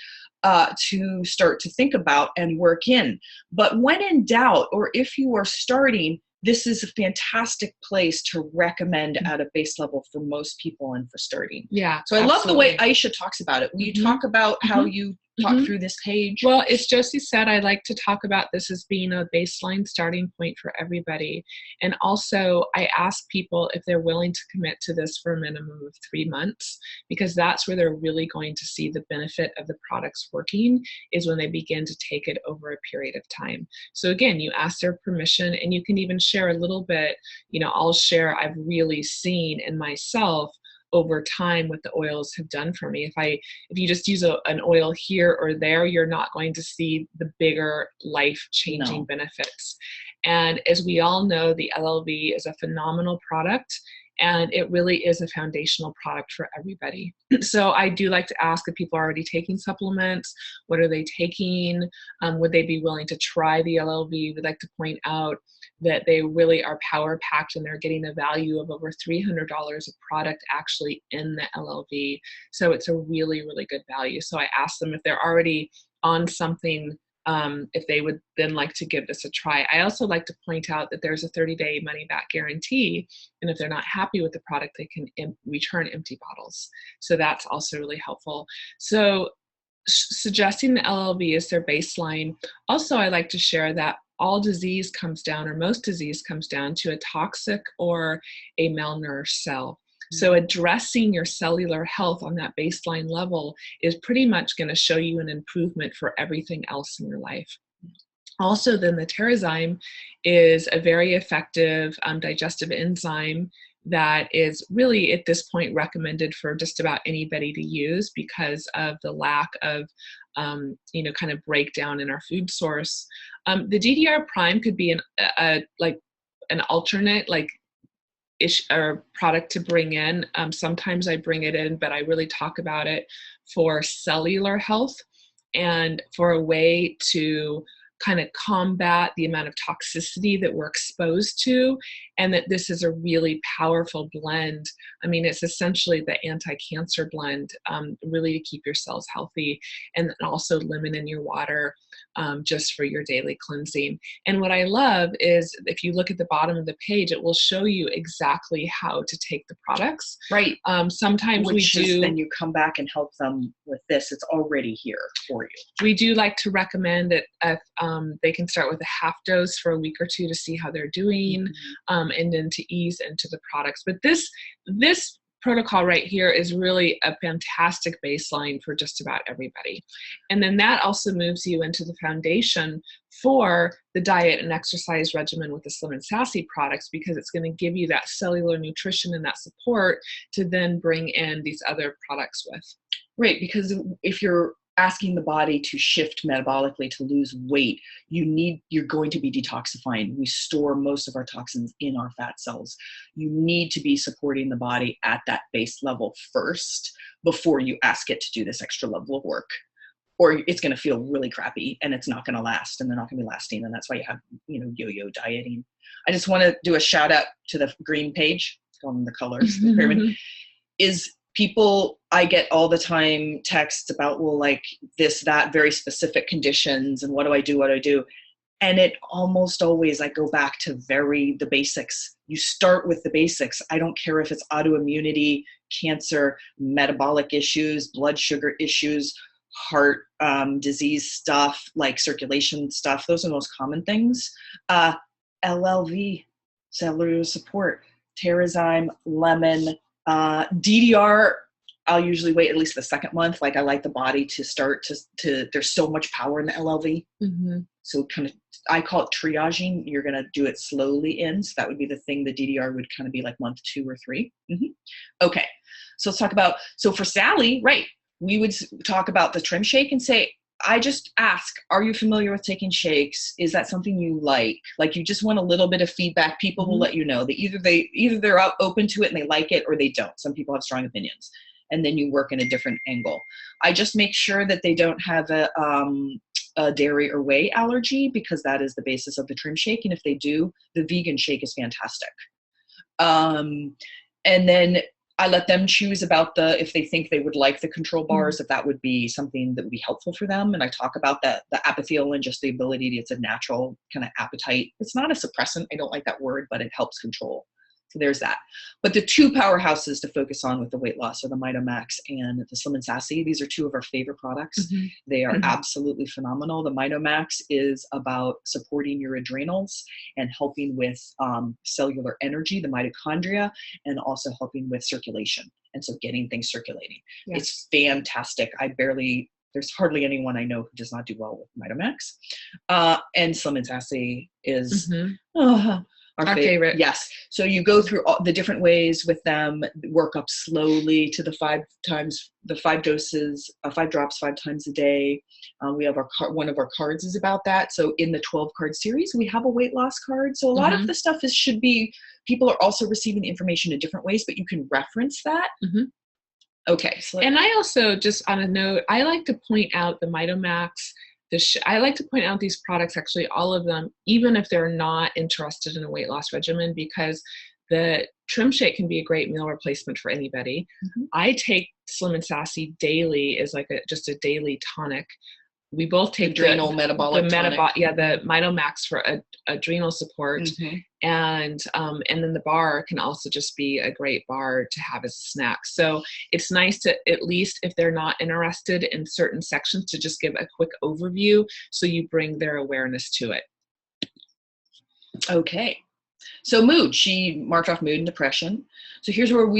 to start to think about and work in. But when in doubt, or if you are starting, this is a fantastic place to recommend at a base level for most people and for starting. Yeah. So I love the way Aisha talks about it. Will you talk about how you talk through this page? Well, as Josie said, I like to talk about this as being a baseline starting point for everybody. And also I ask people if they're willing to commit to this for a minimum of 3 months, because that's where they're really going to see the benefit of the products working, is when they begin to take it over a period of time. So again, you ask their permission, and you can even share a little bit, I'll share, I've really seen in myself over time what the oils have done for me. If you just use an oil here or there, you're not going to see the bigger life-changing benefits. And as we all know, the LLV is a phenomenal product, and it really is a foundational product for everybody. So I do like to ask if people are already taking supplements, what are they taking? Would they be willing to try the LLV? We'd like to point out that they really are power packed, and they're getting a value of over $300 of product actually in the LLV. So it's a really, really good value. So I asked them if they're already on something, if they would then like to give this a try. I also like to point out that there's a 30-day money-back guarantee, and if they're not happy with the product, they can return empty bottles. So that's also really helpful. So suggesting the LLV is their baseline. Also, I like to share that all disease comes down, or most disease comes down to a toxic or a malnourished cell. So addressing your cellular health on that baseline level is pretty much going to show you an improvement for everything else in your life. Also, then the Terrazyme is a very effective digestive enzyme that is really at this point recommended for just about anybody to use because of the lack of kind of breakdown in our food source. The DDR prime could be an alternate or product to bring in. Sometimes I bring it in, but I really talk about it for cellular health and for a way to kind of combat the amount of toxicity that we're exposed to, and that this is a really powerful blend. I mean, it's essentially the anti-cancer blend, really to keep your cells healthy, and also lemon in your water just for your daily cleansing. And what I love is if you look at the bottom of the page, it will show you exactly how to take the products. Right. Sometimes then you come back and help them with this. It's already here for you. We do like to recommend that if they can start with a half dose for a week or two to see how they're doing, and then to ease into the products. But this protocol right here is really a fantastic baseline for just about everybody. And then that also moves you into the foundation for the diet and exercise regimen with the Slim and Sassy products, because it's going to give you that cellular nutrition and that support to then bring in these other products with. Right, because if you're asking the body to shift metabolically to lose weight, you're going to be detoxifying. We store most of our toxins in our fat cells. You need to be supporting the body at that base level first before you ask it to do this extra level of work, or it's going to feel really crappy and it's not going to last, and they're not going to be lasting. And that's why you have, yo-yo dieting. I just want to do a shout out to the green page on the colors, the pyramid, is people, I get all the time texts about, well, like this, that, very specific conditions, and what do I do? And it almost always, I go back to the basics. You start with the basics. I don't care if it's autoimmunity, cancer, metabolic issues, blood sugar issues, heart disease stuff, like circulation stuff. Those are the most common things. LLV, cellular support, Terrazyme, lemon, DDR, I'll usually wait at least the second month. Like I like the body to start to there's so much power in the LLV. So kind of, I call it triaging. You're going to do it slowly in. So that would be the thing. The DDR would kind of be like month 2 or 3. Okay. So let's talk about, so for Sally, right, we would talk about the Trim Shake and say, I just ask, are you familiar with taking shakes? Is that something you like? Like, you just want a little bit of feedback. People will let you know that either they're out open to it and they like it, or they don't. Some people have strong opinions, and then you work in a different angle. I just make sure that they don't have a dairy or whey allergy, because that is the basis of the Trim Shake. And if they do, the vegan shake is fantastic. And then I let them choose about if they think they would like the control bars, if that would be something that would be helpful for them. And I talk about the apithelium, just the ability, it's a natural kind of appetite. It's not a suppressant. I don't like that word, but it helps control. So there's that. But the two powerhouses to focus on with the weight loss are the MitoMax and the Slim and Sassy. These are two of our favorite products. They are absolutely phenomenal. The MitoMax is about supporting your adrenals and helping with cellular energy, the mitochondria, and also helping with circulation. And so getting things circulating. Yes. It's fantastic. There's hardly anyone I know who does not do well with MitoMax. And Slim and Sassy is our favorite. Yes. So you go through all the different ways with them, work up slowly to the 5 doses, 5 drops 5 times a day. We have one of our cards is about that. So in the 12 card series, we have a weight loss card. So a lot of the stuff should be, people are also receiving information in different ways, but you can reference that. Okay. So and I also, just on a note, I like to point out the MitoMax. I like to point out these products, actually all of them, even if they're not interested in a weight loss regimen, because the Trim Shake can be a great meal replacement for anybody. I take Slim and Sassy daily as like just a daily tonic. We both take adrenal metabolic tonic. The MitoMax for adrenal support, and then the bar can also just be a great bar to have as a snack. So it's nice to, at least if they're not interested in certain sections, to just give a quick overview so you bring their awareness to it. Okay, so mood. She marked off mood and depression. So here's where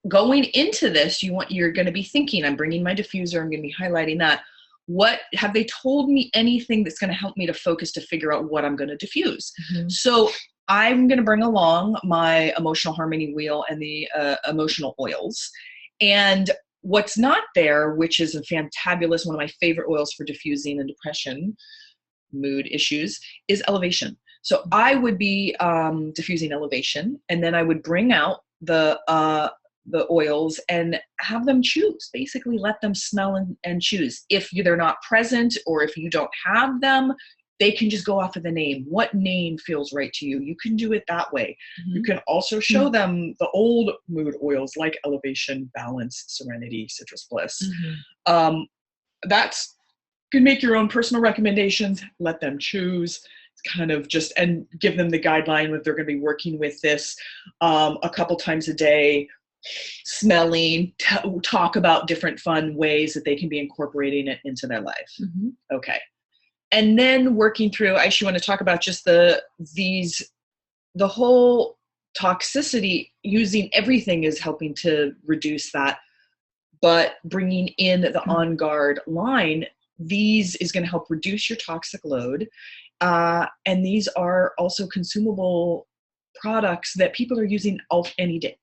going into this, you're going to be thinking, I'm bringing my diffuser. I'm going to be highlighting that. What have they told me anything that's going to help me to focus to figure out what I'm going to diffuse? So I'm going to bring along my emotional harmony wheel and the emotional oils. And what's not there, which is a fantabulous, one of my favorite oils for diffusing and depression, mood issues, is Elevation. So I would be diffusing Elevation, and then I would bring out the oils and have them choose. Basically let them smell and choose. If they're not present, or if you don't have them, they can just go off of the name. What name feels right to you? You can do it that way. You can also show them the old mood oils like Elevation, Balance, Serenity, Citrus Bliss. That's, you can make your own personal recommendations, let them choose, kind of just, and give them the guideline that they're going to be working with this a couple times a day, smelling, talk about different fun ways that they can be incorporating it into their life. Okay. And then working through, I actually want to talk about just the whole toxicity. Using everything is helping to reduce that, but bringing in the On Guard line, these is going to help reduce your toxic load. And these are also consumable products that people are using any day,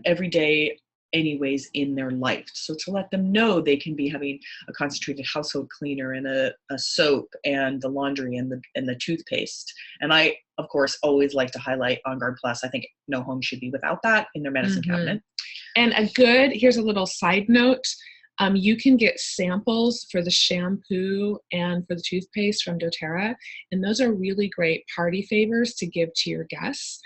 every day, anyways, in their life. So to let them know they can be having a concentrated household cleaner and a soap and the laundry and the toothpaste. And I, of course, always like to highlight On Guard Plus. I think no home should be without that in their medicine cabinet. And here's a little side note. You can get samples for the shampoo and for the toothpaste from doTERRA, and those are really great party favors to give to your guests.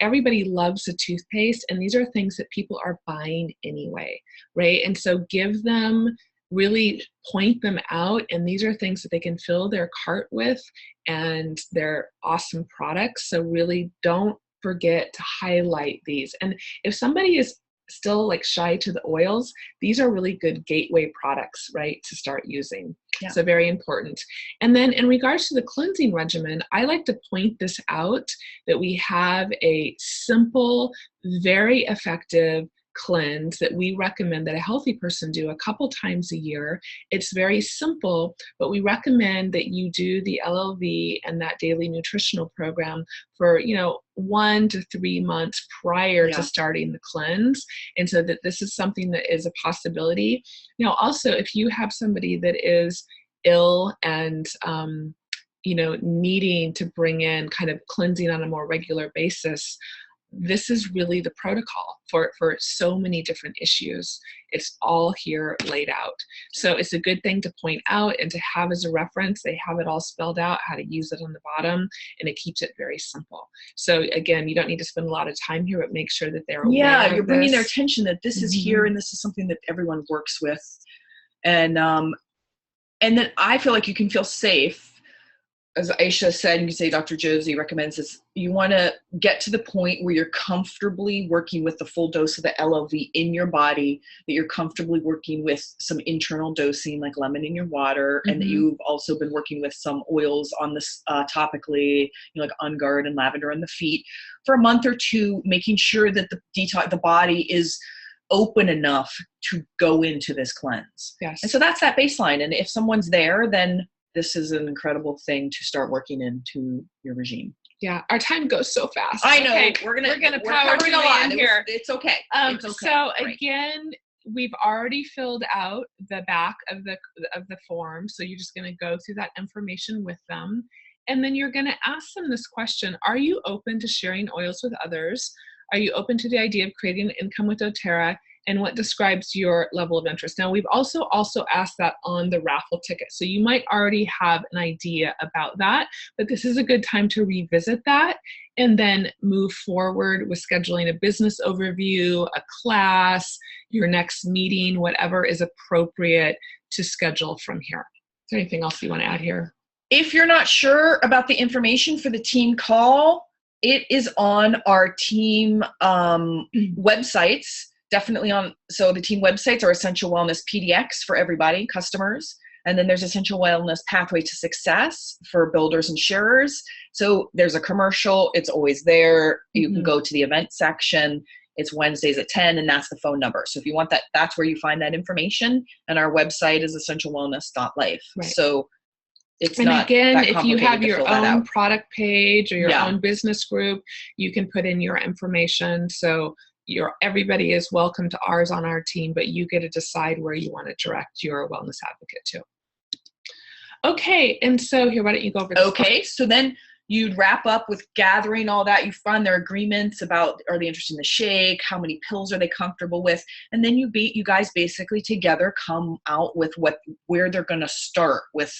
Everybody loves the toothpaste, and these are things that people are buying anyway, right? And so give them, really point them out, and these are things that they can fill their cart with, and they're awesome products. So really don't forget to highlight these. And if somebody is still like shy to the oils, these are really good gateway products, right, to start using. So very important. And then in regards to the cleansing regimen, I like to point this out, that we have a simple, very effective cleanse that we recommend that a healthy person do a couple times a year. It's very simple, but we recommend that you do the LLV and that daily nutritional program for, 1 to 3 months prior to starting the cleanse. And so that this is something that is a possibility. Also, if you have somebody that is ill and, needing to bring in kind of cleansing on a more regular basis, this is really the protocol for so many different issues. It's all here laid out. So it's a good thing to point out and to have as a reference. They have it all spelled out, how to use it on the bottom, and it keeps it very simple. So again, you don't need to spend a lot of time here, but make sure that they're aware. Yeah, you're bringing their attention that this is here and this is something that everyone works with. And then I feel like you can feel safe. As Aisha said, you can say Dr. Josie recommends this. You want to get to the point where you're comfortably working with the full dose of the LLV in your body, that you're comfortably working with some internal dosing like lemon in your water, and that you've also been working with some oils on this topically, like On Guard and lavender on the feet for a month or two, making sure that the body is open enough to go into this cleanse. Yes. And so that's that baseline. And if someone's there, then this is an incredible thing to start working into your regime. Yeah, our time goes so fast. I know. Okay, we're gonna power through a lot here. It's okay. It's okay. So again, we've already filled out the back of the form. So you're just gonna go through that information with them, and then you're gonna ask them this question: are you open to sharing oils with others? Are you open to the idea of creating an income with doTERRA? And what describes your level of interest? Now, we've also asked that on the raffle ticket. So you might already have an idea about that, but this is a good time to revisit that and then move forward with scheduling a business overview, a class, your next meeting, whatever is appropriate to schedule from here. Is there anything else you want to add here? If you're not sure about the information for the team call, it is on our team websites. Definitely so the team websites are Essential Wellness PDX for everybody, customers. And then there's Essential Wellness Pathway to Success for builders and sharers. So there's a commercial, it's always there. You can go to the event section. It's Wednesdays at 10, and that's the phone number. So if you want that, that's where you find that information. And our website is essentialwellness.life. Right. So it's and not again, that if you have your own out. Product page or your own business group, you can put in your information. So everybody is welcome to ours on our team, but you get to decide where you want to direct your wellness advocate to. Okay, and so here, why don't you go over this? Okay, so then you'd wrap up with gathering all that. You find their agreements about, are they interested in the shake? How many pills are they comfortable with? And then you guys basically together come out with where they're going to start with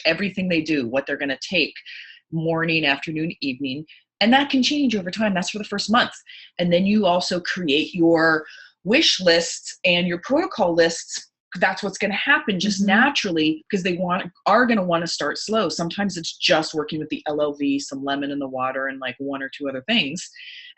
everything they do, what they're going to take morning, afternoon, evening. And that can change over time. That's for the first month. And then you also create your wish lists and your protocol lists. That's what's going to happen just naturally, because they are going to want to start slow. Sometimes it's just working with the LLV, some lemon in the water, and like 1 or 2 other things.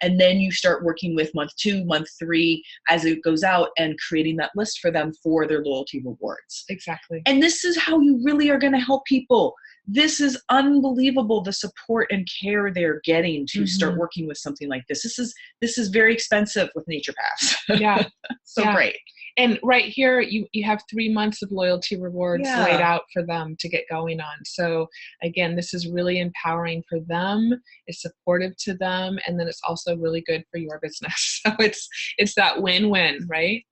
And then you start working with month 2, month 3, as it goes out, and creating that list for them for their loyalty rewards. Exactly. And this is how you really are going to help people. This is unbelievable, the support and care they're getting to start working with something like this. This is very expensive with naturopaths. Yeah. Great. And right here, you have 3 months of loyalty rewards laid out for them to get going on. So again, this is really empowering for them. It's supportive to them. And then it's also really good for your business. So it's that win-win, right?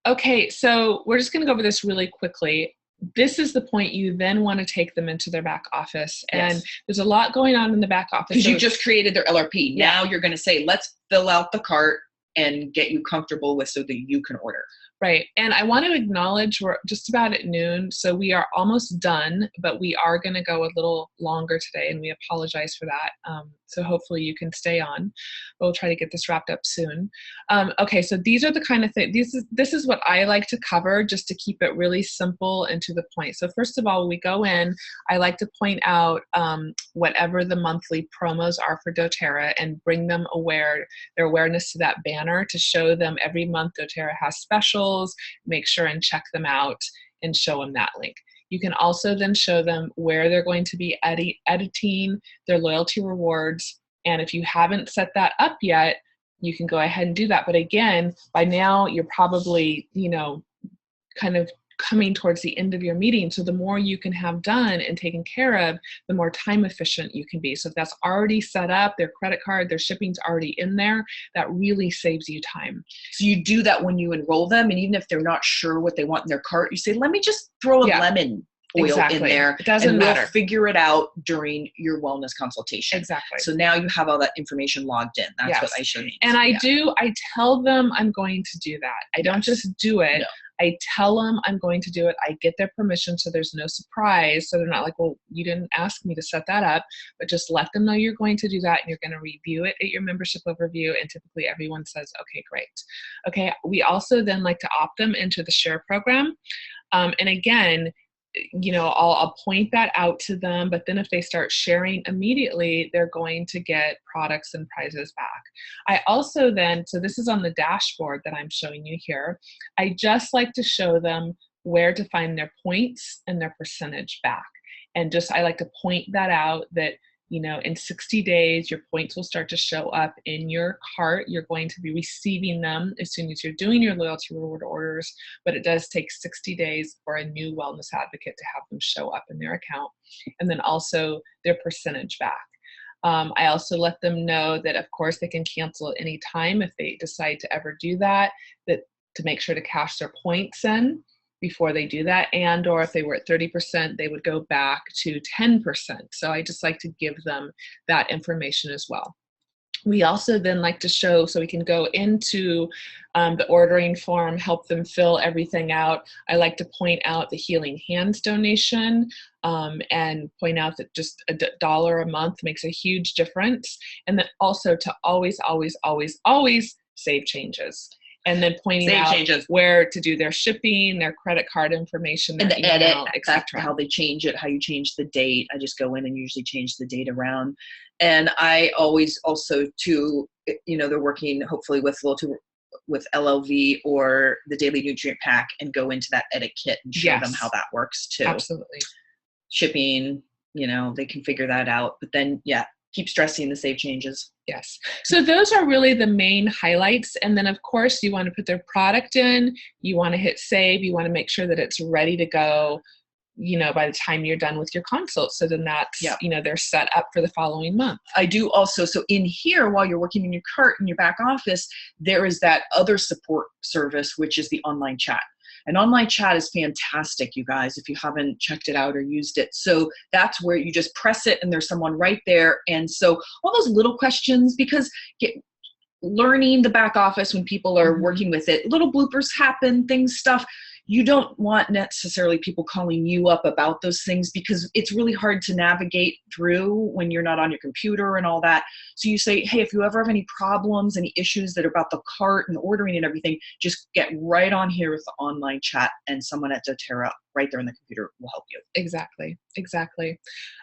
Okay, so we're just going to go over this really quickly. This is the point you then want to take them into their back office. And there's a lot going on in the back office. Because you just created their LRP. Now you're going to say, let's fill out the cart and get you comfortable with so that you can order. Right. And I want to acknowledge we're just about at noon, so we are almost done, but we are going to go a little longer today, and we apologize for that. So hopefully you can stay on. We'll try to get this wrapped up soon. Okay, so these are the kind of things, this is what I like to cover just to keep it really simple and to the point. So first of all, when we go in, I like to point out whatever the monthly promos are for doTERRA and bring them their awareness to that banner to show them every month doTERRA has specials. Make sure and check them out and show them that link. You can also then show them where they're going to be editing their loyalty rewards. And if you haven't set that up yet, you can go ahead and do that. But again, by now you're probably, kind of coming towards the end of your meeting. So the more you can have done and taken care of, the more time efficient you can be. So if that's already set up, their credit card, their shipping's already in there, that really saves you time. So you do that when you enroll them, and even if they're not sure what they want in their cart, you say, let me just throw a lemon oil in there. It doesn't matter. We'll figure it out during your wellness consultation. Exactly. So now you have all that information logged in. That's what I should mean. And I tell them I'm going to do that. I don't just do it. No. I tell them I'm going to do it. I get their permission so there's no surprise. So they're not like, well, you didn't ask me to set that up, but just let them know you're going to do that and you're going to review it at your membership overview. And typically everyone says, okay, great. Okay. We also then like to opt them into the share program. And again, I'll point that out to them, but then if they start sharing immediately, they're going to get products and prizes back. I also then, so this is on the dashboard that I'm showing you here, I just like to show them where to find their points and their percentage back. And I like to point that out that, in 60 days, your points will start to show up in your cart. You're going to be receiving them as soon as you're doing your loyalty reward orders, but it does take 60 days for a new wellness advocate to have them show up in their account. And then also their percentage back. I also let them know that, of course, they can cancel at any time if they decide to ever do that, to make sure to cash their points in before they do that, and or if they were at 30%, they would go back to 10%. So I just like to give them that information as well. We also then like to show, so we can go into the ordering form, help them fill everything out. I like to point out the Healing Hands donation and point out that just $1 a month makes a huge difference. And then also to always, always, always, always save changes. And then pointing out where to do their shipping, their credit card information, and the edit, etc. How they change it, how you change the date. I just go in and usually change the date around. And I always also too, they're working hopefully with LLV or the Daily Nutrient Pack and go into that edit kit and show them how that works too. Absolutely. Shipping, they can figure that out. But then, keep stressing the save changes. Yes. So those are really the main highlights. And then, of course, you want to put their product in. You want to hit save. You want to make sure that it's ready to go, by the time you're done with your consult. So then that's, they're set up for the following month. I do also, so in here, while you're working in your cart in your back office, there is that other support service, which is the online chat. And online chat is fantastic, you guys, if you haven't checked it out or used it. So that's where you just press it and there's someone right there. And so all those little questions, because learning the back office when people are working with it, little bloopers happen, stuff. You don't want necessarily people calling you up about those things because it's really hard to navigate through when you're not on your computer and all that. So you say, hey, if you ever have any problems, any issues that are about the cart and ordering and everything, just get right on here with the online chat and someone at doTERRA right there on the computer will help you. Exactly.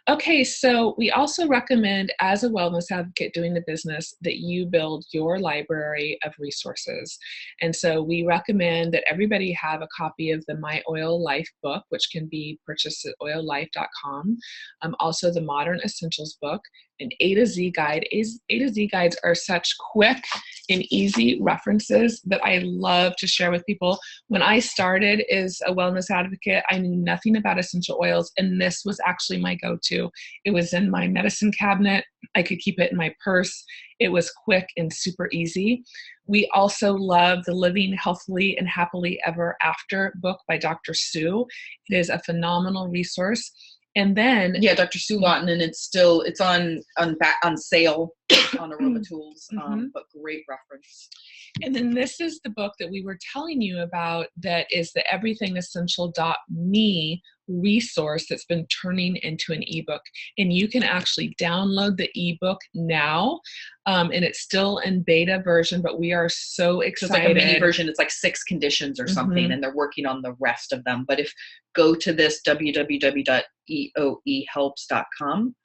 Okay, so we also recommend, as a wellness advocate doing the business, that you build your library of resources. And so we recommend that everybody have a copy of the My Oil Life book, which can be purchased at oillife.com. Also the Modern Essentials book, an A to Z guide. A to Z guides are such quick and easy references that I love to share with people. When I started as a wellness advocate, I knew nothing about essential oils, and this was actually my go-to. It was in my medicine cabinet. I could keep it in my purse. It was quick and super easy. We also love the Living Healthily and Happily Ever After book by Dr. Sue. It is a phenomenal resource. And then Dr. Sue Lawton, and it's on sale on Aroma Tools, but great reference. And then this is the book that we were telling you about, that is the everythingessential.me resource that's been turning into an ebook. And you can actually download the ebook now, and it's still in beta version, but we are so excited. It's like a mini version. It's like 6 conditions or something, and they're working on the rest of them. But go to this www.eoehelps.com,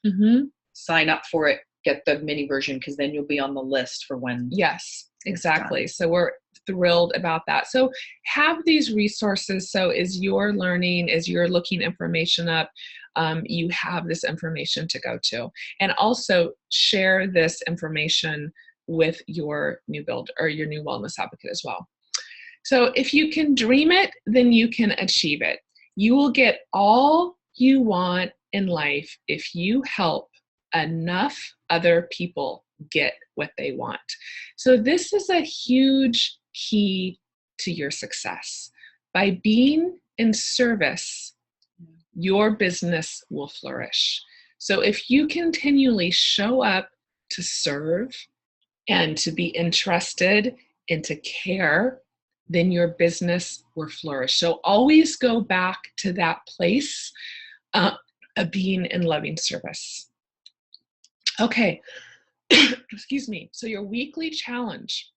sign up for it, get the mini version, because then you'll be on the list for when. Yes, exactly. So we're thrilled about that. So have these resources. So as you're learning, as you're looking information up, you have this information to go to. And also share this information with your new build or your new wellness advocate as well. So if you can dream it, then you can achieve it. You will get all you want in life if you help enough other people get what they want. So this is a huge key to your success. By being in service, your business will flourish. So if you continually show up to serve and to be interested and to care, then your business will flourish. So always go back to that place of being in loving service. Okay, excuse me. So your weekly challenge,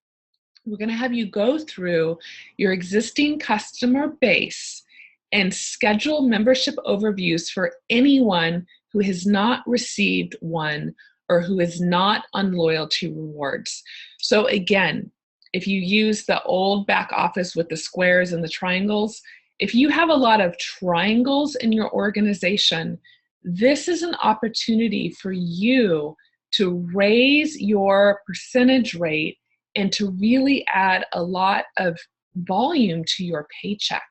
we're going to have you go through your existing customer base and schedule membership overviews for anyone who has not received one or who is not on loyalty rewards. So again, if you use the old back office with the squares and the triangles, if you have a lot of triangles in your organization, this is an opportunity for you to raise your percentage rate and to really add a lot of volume to your paycheck.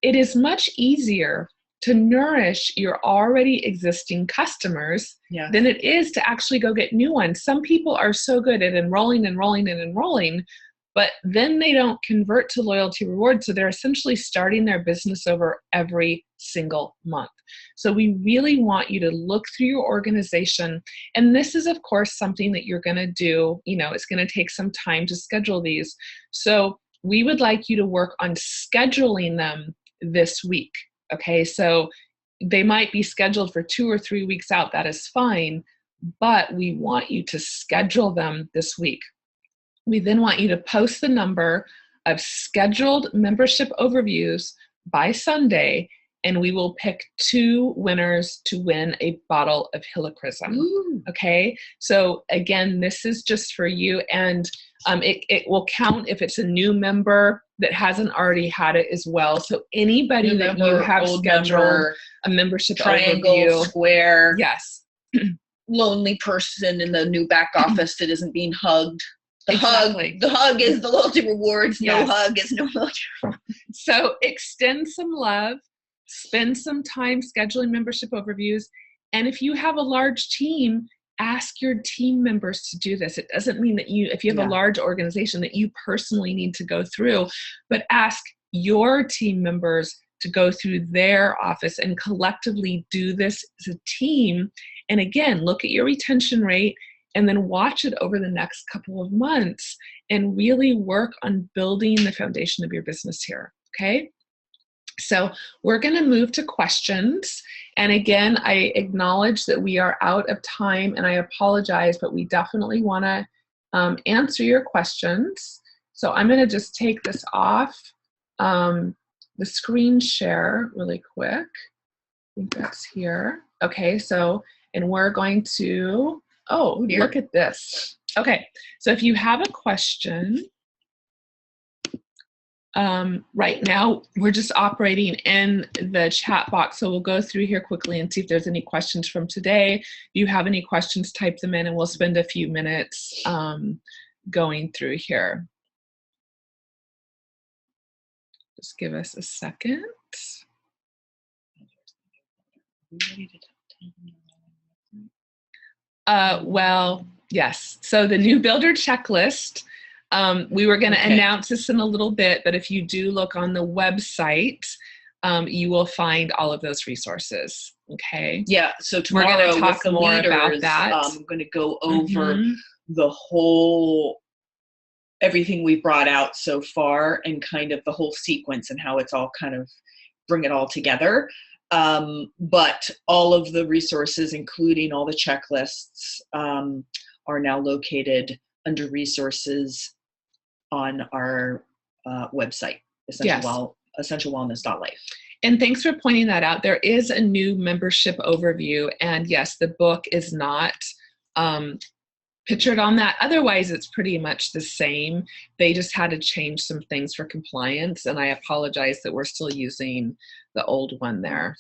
It is much easier to nourish your already existing customers than it is to actually go get new ones. Some people are so good at enrolling, but then they don't convert to loyalty rewards. So they're essentially starting their business over every single month. So we really want you to look through your organization. And this is, of course, something that you're going to do. It's going to take some time to schedule these. So we would like you to work on scheduling them this week. Okay, so they might be scheduled for 2 or 3 weeks out. That is fine, but we want you to schedule them this week. We then want you to post the number of scheduled membership overviews by Sunday, and we will pick 2 winners to win a bottle of Helichrysum. Okay, so again, this is just for you, and it will count if it's a new member that hasn't already had it as well. So anybody that you have scheduled a membership triangle, overview, square, yes, lonely person in the new back office that isn't being hugged. The hug is the loyalty rewards. Yes. No hug is no loyalty rewards. So extend some love, spend some time scheduling membership overviews. And if you have a large team, ask your team members to do this. It doesn't mean that if you have a large organization that you personally need to go through, but ask your team members to go through their office and collectively do this as a team. And again, look at your retention rate and then watch it over the next couple of months and really work on building the foundation of your business here, okay? So we're going to move to questions. And again, I acknowledge that we are out of time and I apologize, but we definitely want to answer your questions. So I'm going to just take this off the screen share really quick. I think that's here. Okay, so, and we're going to, look at this. Okay, so if you have a question, right now we're just operating in the chat box, so we'll go through here quickly and see if there's any questions from today. If you have any questions, type them in and we'll spend a few minutes going through here. Just give us a second. Well, yes. So the new builder checklist, we were going to announce this in a little bit, but if you do look on the website, you will find all of those resources. Okay. Yeah. So tomorrow we're going to talk more leaders, about that. I'm going to go over the whole, everything we've brought out so far and kind of the whole sequence and how it's all kind of bring it all together. But all of the resources, including all the checklists, are now located under resources on our website, essentialwellness.life. And thanks for pointing that out. There is a new membership overview, and yes, the book is not pictured on that. Otherwise, it's pretty much the same. They just had to change some things for compliance, and I apologize that we're still using the old one there.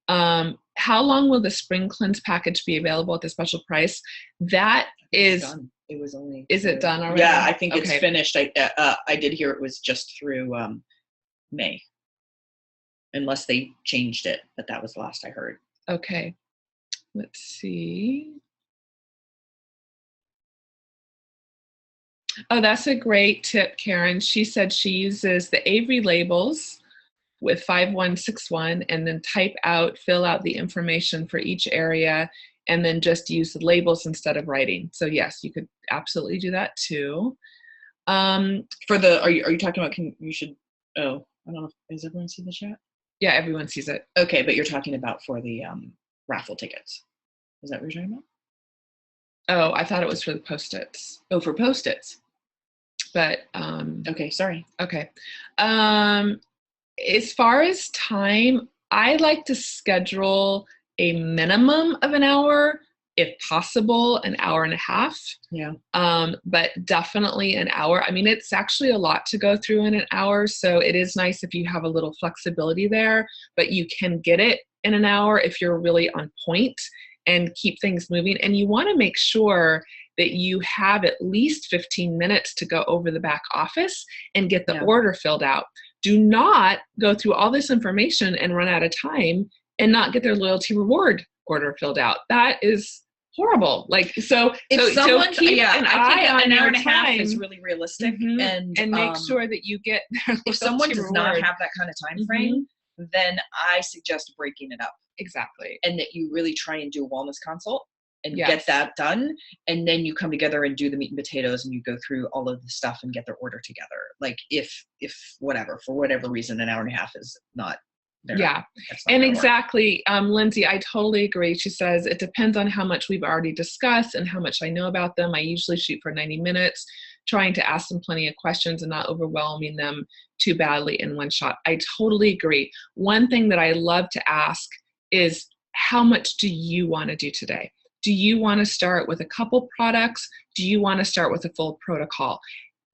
How long will the Spring Cleanse package be available at the special price? That is it was only. Is it done already? Yeah, I think it's Okay. finished. I did hear it was just through May, unless they changed it, but that was the last I heard. Okay. Let's see. Oh, that's a great tip, Karen. She said she uses the Avery labels with 5161 and then fill out the information for each area and then just use the labels instead of writing. So yes, you could absolutely do that too. Are you talking about, oh, I don't know, does everyone see the chat? Yeah, everyone sees it. Okay, but you're talking about for the raffle tickets. Is that what you're talking about? Oh, I thought it was for the Post-its. Oh, for Post-its. But okay, sorry. Okay. As far as time, I like to schedule a minimum of an hour, if possible, an hour and a half. Yeah. But definitely an hour. I mean, it's actually a lot to go through in an hour, so it is nice if you have a little flexibility there, but you can get it in an hour if you're really on point and keep things moving. And you want to make sure that you have at least 15 minutes to go over the back office and get the order filled out. Do not go through all this information and run out of time and not get their loyalty reward order filled out. That is horrible. Like, so if someone keep an eye on an hour and a time. half is really realistic, and make sure that you get their if someone does reward. not have that kind of time frame, then I suggest breaking it up. Exactly. And that you really try and do a wellness consult and get that done, and then you come together and do the meat and potatoes and you go through all of the stuff and get their order together. Like if whatever, for whatever reason, an hour and a half is not there. Yeah. And exactly, Lindsay, I totally agree. She says it depends on how much we've already discussed and how much I know about them. I usually shoot for 90 minutes, trying to ask them plenty of questions and not overwhelming them too badly in one shot. I totally agree. One thing that I love to ask is, how much do you want to do today? Do you want to start with a couple products? Do you want to start with a full protocol?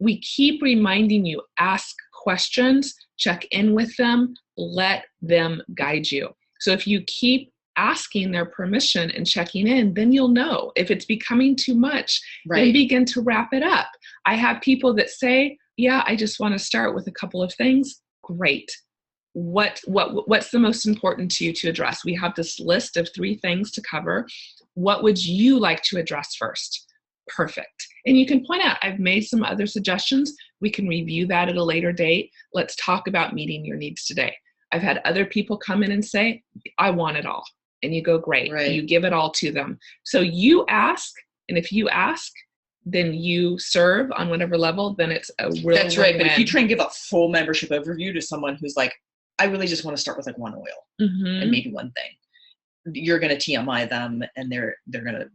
We keep reminding you, ask questions, check in with them, let them guide you. So if you keep asking their permission and checking in, then you'll know. If it's becoming too much, then begin to wrap it up. I have people that say, yeah, I just want to start with a couple of things. Great. What's the most important to you to address? We have this list of 3 things to cover. What would you like to address first? Perfect. And you can point out, I've made some other suggestions. We can review that at a later date. Let's talk about meeting your needs today. I've had other people come in and say, I want it all. And you go, great. You give it all to them. So you ask, and if you ask, then you serve on whatever level, then it's a real That's right. win-win. But if you try and give a full membership overview to someone who's like, I really just want to start with like one oil and maybe one thing, you're going to TMI them, and they're going to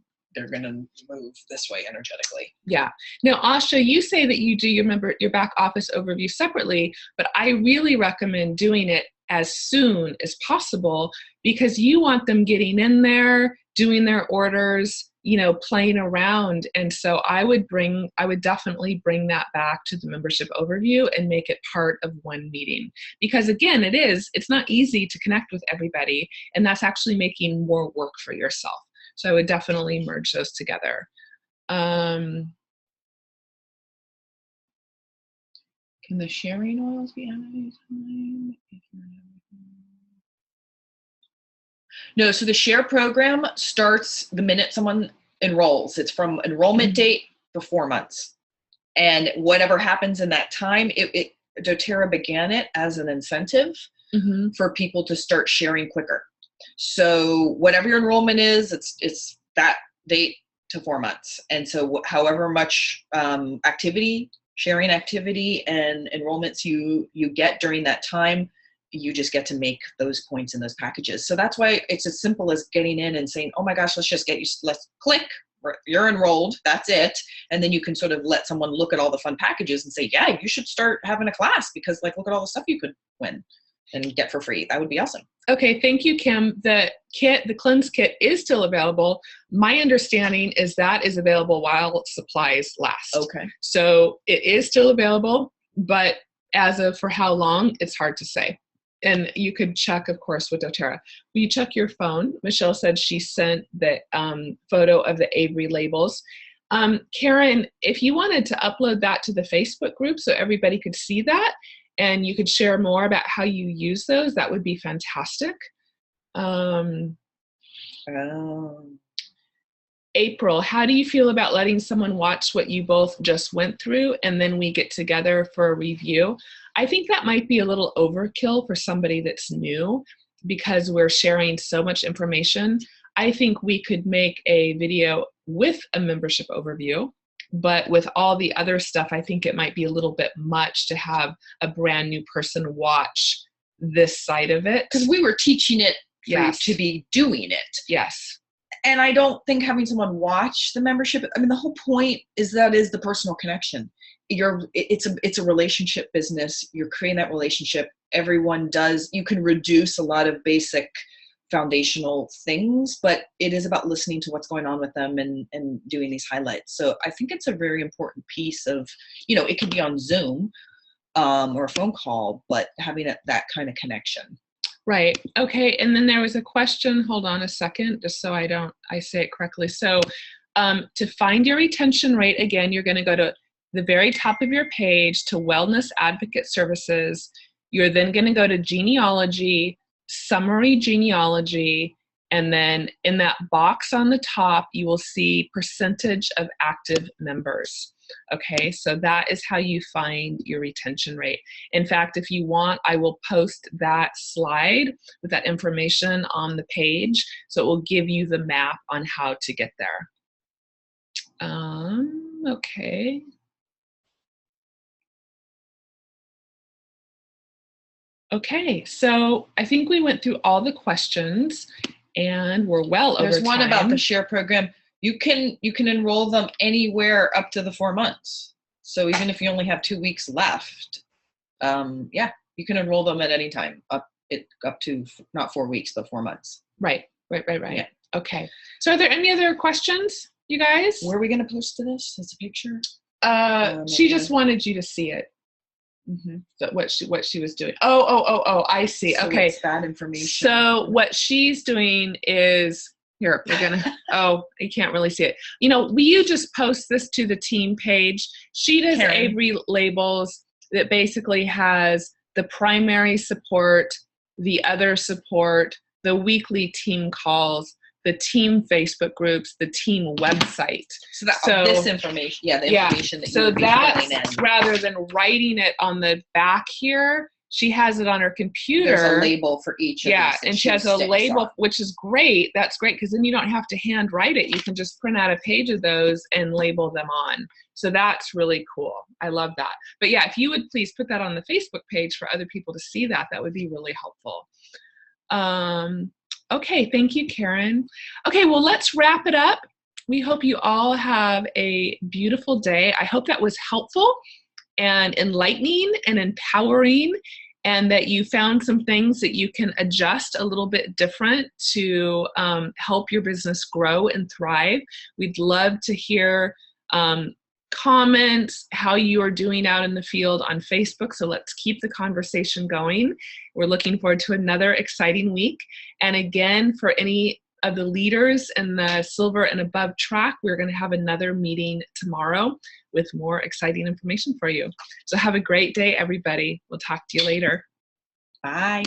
move this way energetically. Yeah. Now, Asha, you say that you do your back office overview separately, but I really recommend doing it as soon as possible, because you want them getting in there, doing their orders, playing around. And so I would definitely bring that back to the membership overview and make it part of one meeting. Because again, it's not easy to connect with everybody, and that's actually making more work for yourself. So I would definitely merge those together. Can the sharing oils be added anytime? No, so the share program starts the minute someone enrolls. It's from enrollment date for 4 months. And whatever happens in that time, doTERRA began it as an incentive for people to start sharing quicker. So whatever your enrollment is, it's that date to 4 months. And so however much sharing activity and enrollments you get during that time, you just get to make those points in those packages. So that's why it's as simple as getting in and saying, oh my gosh, let's click, you're enrolled, that's it. And then you can sort of let someone look at all the fun packages and say, yeah, you should start having a class, because look at all the stuff you could win and get for free. That would be awesome. Okay, thank you, Kim. The cleanse kit is still available. My understanding is that is available while supplies last. Okay. So it is still available, but as of for how long, it's hard to say. And you could check, of course, with doTERRA. Will you check your phone? Michelle said she sent the photo of the Avery labels. Karen, if you wanted to upload that to the Facebook group so everybody could see that and you could share more about how you use those, that would be fantastic. April, how do you feel about letting someone watch what you both just went through and then we get together for a review? I think that might be a little overkill for somebody that's new because we're sharing so much information. I think we could make a video with a membership overview, but with all the other stuff, I think it might be a little bit much to have a brand new person watch this side of it. Because we were teaching it for Yes. you to be doing it. Yes. And I don't think having someone watch the membership, I mean, the whole point is the personal connection. It's a relationship business. You're creating that relationship. Everyone does. You can reduce a lot of basic foundational things, but it is about listening to what's going on with them and doing these highlights. So I think it's a very important piece of, it could be on Zoom or a phone call, but having that kind of connection. Right. Okay. And then there was a question. Hold on a second, just so I say it correctly. So to find your retention rate, again, you're going to go to the very top of your page to Wellness Advocate Services. You're then going to go to Genealogy, Summary Genealogy, and then in that box on the top, you will see percentage of active members. Okay, so that is how you find your retention rate. In fact, if you want, I will post that slide with that information on the page, so it will give you the map on how to get there. Okay. Okay, so I think we went through all the questions and we're well over time. There's one about the share program. You can enroll them anywhere up to the 4 months. So even if you only have 2 weeks left, you can enroll them at any time up to not 4 weeks, but 4 months. Right. Yeah. Okay. So are there any other questions, you guys? Where are we going to post to this? As a picture? She just wanted you to see it. Mm-hmm. So what she was doing. Oh, I see. So okay. It's bad information. So what she's doing is, here, we're gonna, you can't really see it. Will you just post this to the team page? She does Karen. Avery labels that basically has the primary support, the other support, the weekly team calls, the team Facebook groups, the team website. So this information, the information that so you would be filling in. Rather than writing it on the back here, she has it on her computer. There's a label for each of these. And she has a label, which is great. That's great because then you don't have to hand write it. You can just print out a page of those and label them on. So that's really cool. I love that. But yeah, if you would please put that on the Facebook page for other people to see that would be really helpful. Okay, thank you, Karen. Okay, well, let's wrap it up. We hope you all have a beautiful day. I hope that was helpful and enlightening and empowering, and that you found some things that you can adjust a little bit different to help your business grow and thrive. We'd love to hear comments, how you are doing out in the field on Facebook. So let's keep the conversation going. We're looking forward to another exciting week. And again, for any of the leaders in the Silver and Above track, we're going to have another meeting tomorrow with more exciting information for you. So have a great day, everybody. We'll talk to you later. Bye.